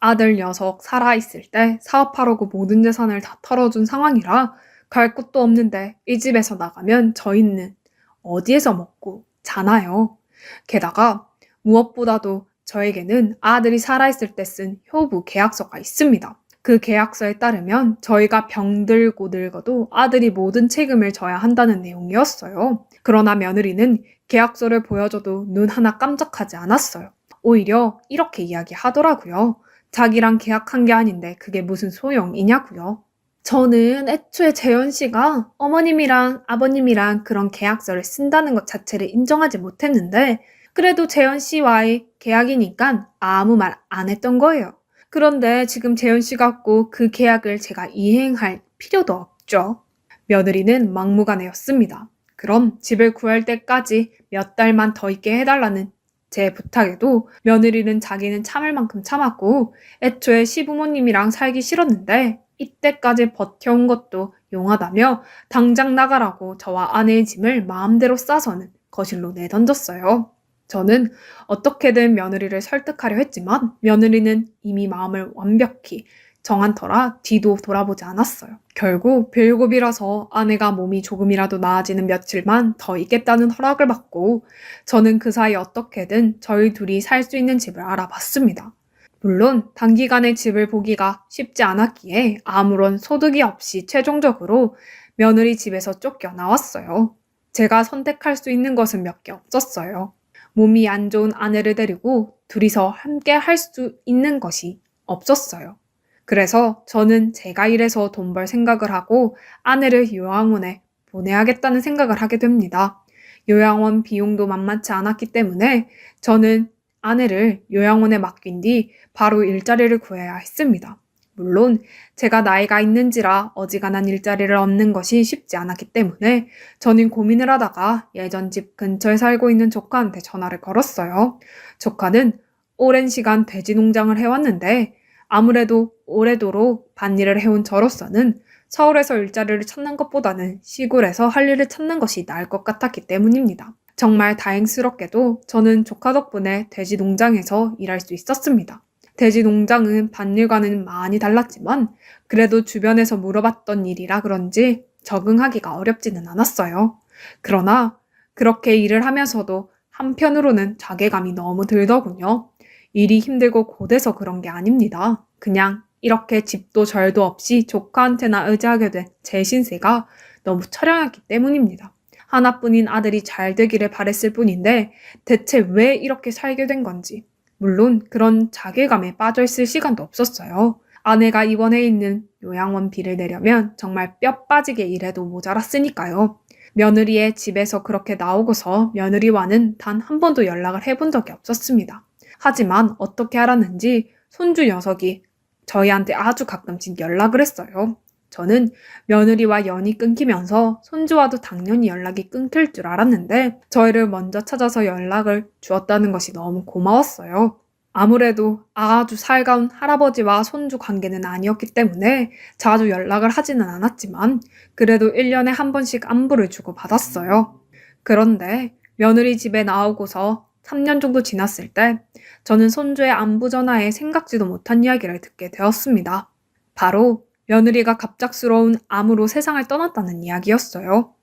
아들 녀석 살아있을 때 사업하려고 모든 재산을 다 털어준 상황이라 갈 곳도 없는데 이 집에서 나가면 저희는 어디에서 먹고 자나요? 게다가 무엇보다도 저에게는 아들이 살아있을 때 쓴 효부 계약서가 있습니다. 그 계약서에 따르면 저희가 병들고 늙어도 아들이 모든 책임을 져야 한다는 내용이었어요. 그러나 며느리는 계약서를 보여줘도 눈 하나 깜짝하지 않았어요. 오히려 이렇게 이야기하더라고요. 자기랑 계약한 게 아닌데 그게 무슨 소용이냐고요. 저는 애초에 재현 씨가 어머님이랑 아버님이랑 그런 계약서를 쓴다는 것 자체를 인정하지 못했는데 그래도 재현 씨와의 계약이니까 아무 말 안 했던 거예요. 그런데 지금 재현 씨 같고 그 계약을 제가 이행할 필요도 없죠. 며느리는 막무가내였습니다. 그럼 집을 구할 때까지 몇 달만 더 있게 해달라는 제 부탁에도 며느리는 자기는 참을 만큼 참았고 애초에 시부모님이랑 살기 싫었는데 이때까지 버텨온 것도 용하다며 당장 나가라고 저와 아내의 짐을 마음대로 싸서는 거실로 내던졌어요. 저는 어떻게든 며느리를 설득하려 했지만 며느리는 이미 마음을 완벽히 정한 터라 뒤도 돌아보지 않았어요. 결국 빌고비라서 아내가 몸이 조금이라도 나아지는 며칠만 더 있겠다는 허락을 받고 저는 그 사이 어떻게든 저희 둘이 살 수 있는 집을 알아봤습니다. 물론 단기간에 집을 보기가 쉽지 않았기에 아무런 소득이 없이 최종적으로 며느리 집에서 쫓겨나왔어요. 제가 선택할 수 있는 것은 몇 개 없었어요. 몸이 안 좋은 아내를 데리고 둘이서 함께 할 수 있는 것이 없었어요. 그래서 저는 제가 일해서 돈 벌 생각을 하고 아내를 요양원에 보내야겠다는 생각을 하게 됩니다. 요양원 비용도 만만치 않았기 때문에 저는 아내를 요양원에 맡긴 뒤 바로 일자리를 구해야 했습니다. 물론 제가 나이가 있는지라 어지간한 일자리를 얻는 것이 쉽지 않았기 때문에 저는 고민을 하다가 예전 집 근처에 살고 있는 조카한테 전화를 걸었어요. 조카는 오랜 시간 돼지 농장을 해왔는데 아무래도 오래도록 밭일을 해온 저로서는 서울에서 일자리를 찾는 것보다는 시골에서 할 일을 찾는 것이 나을 것 같았기 때문입니다. 정말 다행스럽게도 저는 조카 덕분에 돼지 농장에서 일할 수 있었습니다. 돼지 농장은 밭일과는 많이 달랐지만 그래도 주변에서 물어봤던 일이라 그런지 적응하기가 어렵지는 않았어요. 그러나 그렇게 일을 하면서도 한편으로는 자괴감이 너무 들더군요. 일이 힘들고 고돼서 그런 게 아닙니다. 그냥 이렇게 집도 절도 없이 조카한테나 의지하게 된 제 신세가 너무 처량했기 때문입니다. 하나뿐인 아들이 잘 되기를 바랬을 뿐인데 대체 왜 이렇게 살게 된 건지. 물론 그런 자괴감에 빠져 있을 시간도 없었어요. 아내가 입원해 있는 요양원비를 내려면 정말 뼈 빠지게 일해도 모자랐으니까요. 며느리의 집에서 그렇게 나오고서 며느리와는 단 한 번도 연락을 해본 적이 없었습니다. 하지만 어떻게 알았는지 손주 녀석이 저희한테 아주 가끔씩 연락을 했어요. 저는 며느리와 연이 끊기면서 손주와도 당연히 연락이 끊길 줄 알았는데 저희를 먼저 찾아서 연락을 주었다는 것이 너무 고마웠어요. 아무래도 아주 살가운 할아버지와 손주 관계는 아니었기 때문에 자주 연락을 하지는 않았지만 그래도 1년에 한 번씩 안부를 주고 받았어요. 그런데 며느리 집에 나오고서 3년 정도 지났을 때 저는 손주의 안부 전화에 생각지도 못한 이야기를 듣게 되었습니다. 바로 며느리가 갑작스러운 암으로 세상을 떠났다는 이야기였어요.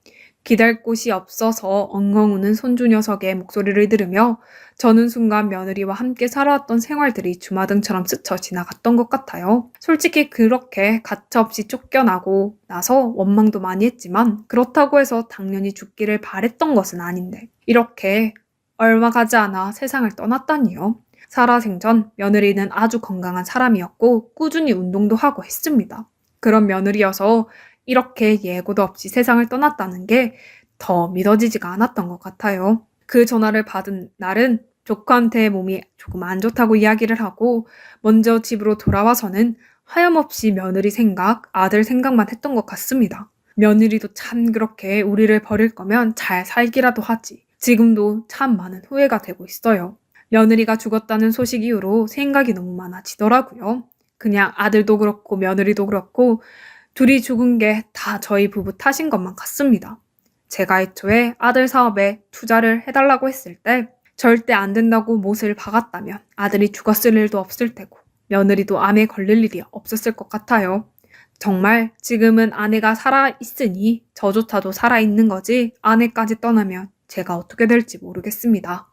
기댈 곳이 없어서 엉엉 우는 손주 녀석의 목소리를 들으며 저는 순간 며느리와 함께 살아왔던 생활들이 주마등처럼 스쳐 지나갔던 것 같아요. 솔직히 그렇게 가차없이 쫓겨나고 나서 원망도 많이 했지만 그렇다고 해서 당연히 죽기를 바랬던 것은 아닌데 이렇게 얼마 가지 않아 세상을 떠났다니요. 살아생전 며느리는 아주 건강한 사람이었고 꾸준히 운동도 하고 했습니다. 그런 며느리여서 이렇게 예고도 없이 세상을 떠났다는 게 더 믿어지지가 않았던 것 같아요. 그 전화를 받은 날은 조카한테 몸이 조금 안 좋다고 이야기를 하고 먼저 집으로 돌아와서는 하염없이 며느리 생각, 아들 생각만 했던 것 같습니다. 며느리도 참 그렇게 우리를 버릴 거면 잘 살기라도 하지. 지금도 참 많은 후회가 되고 있어요. 며느리가 죽었다는 소식 이후로 생각이 너무 많아지더라고요. 그냥 아들도 그렇고 며느리도 그렇고 둘이 죽은 게 다 저희 부부 탓인 것만 같습니다. 제가 애초에 아들 사업에 투자를 해달라고 했을 때 절대 안 된다고 못을 박았다면 아들이 죽었을 일도 없을 테고 며느리도 암에 걸릴 일이 없었을 것 같아요. 정말 지금은 아내가 살아있으니 저조차도 살아있는 거지 아내까지 떠나면 제가 어떻게 될지 모르겠습니다.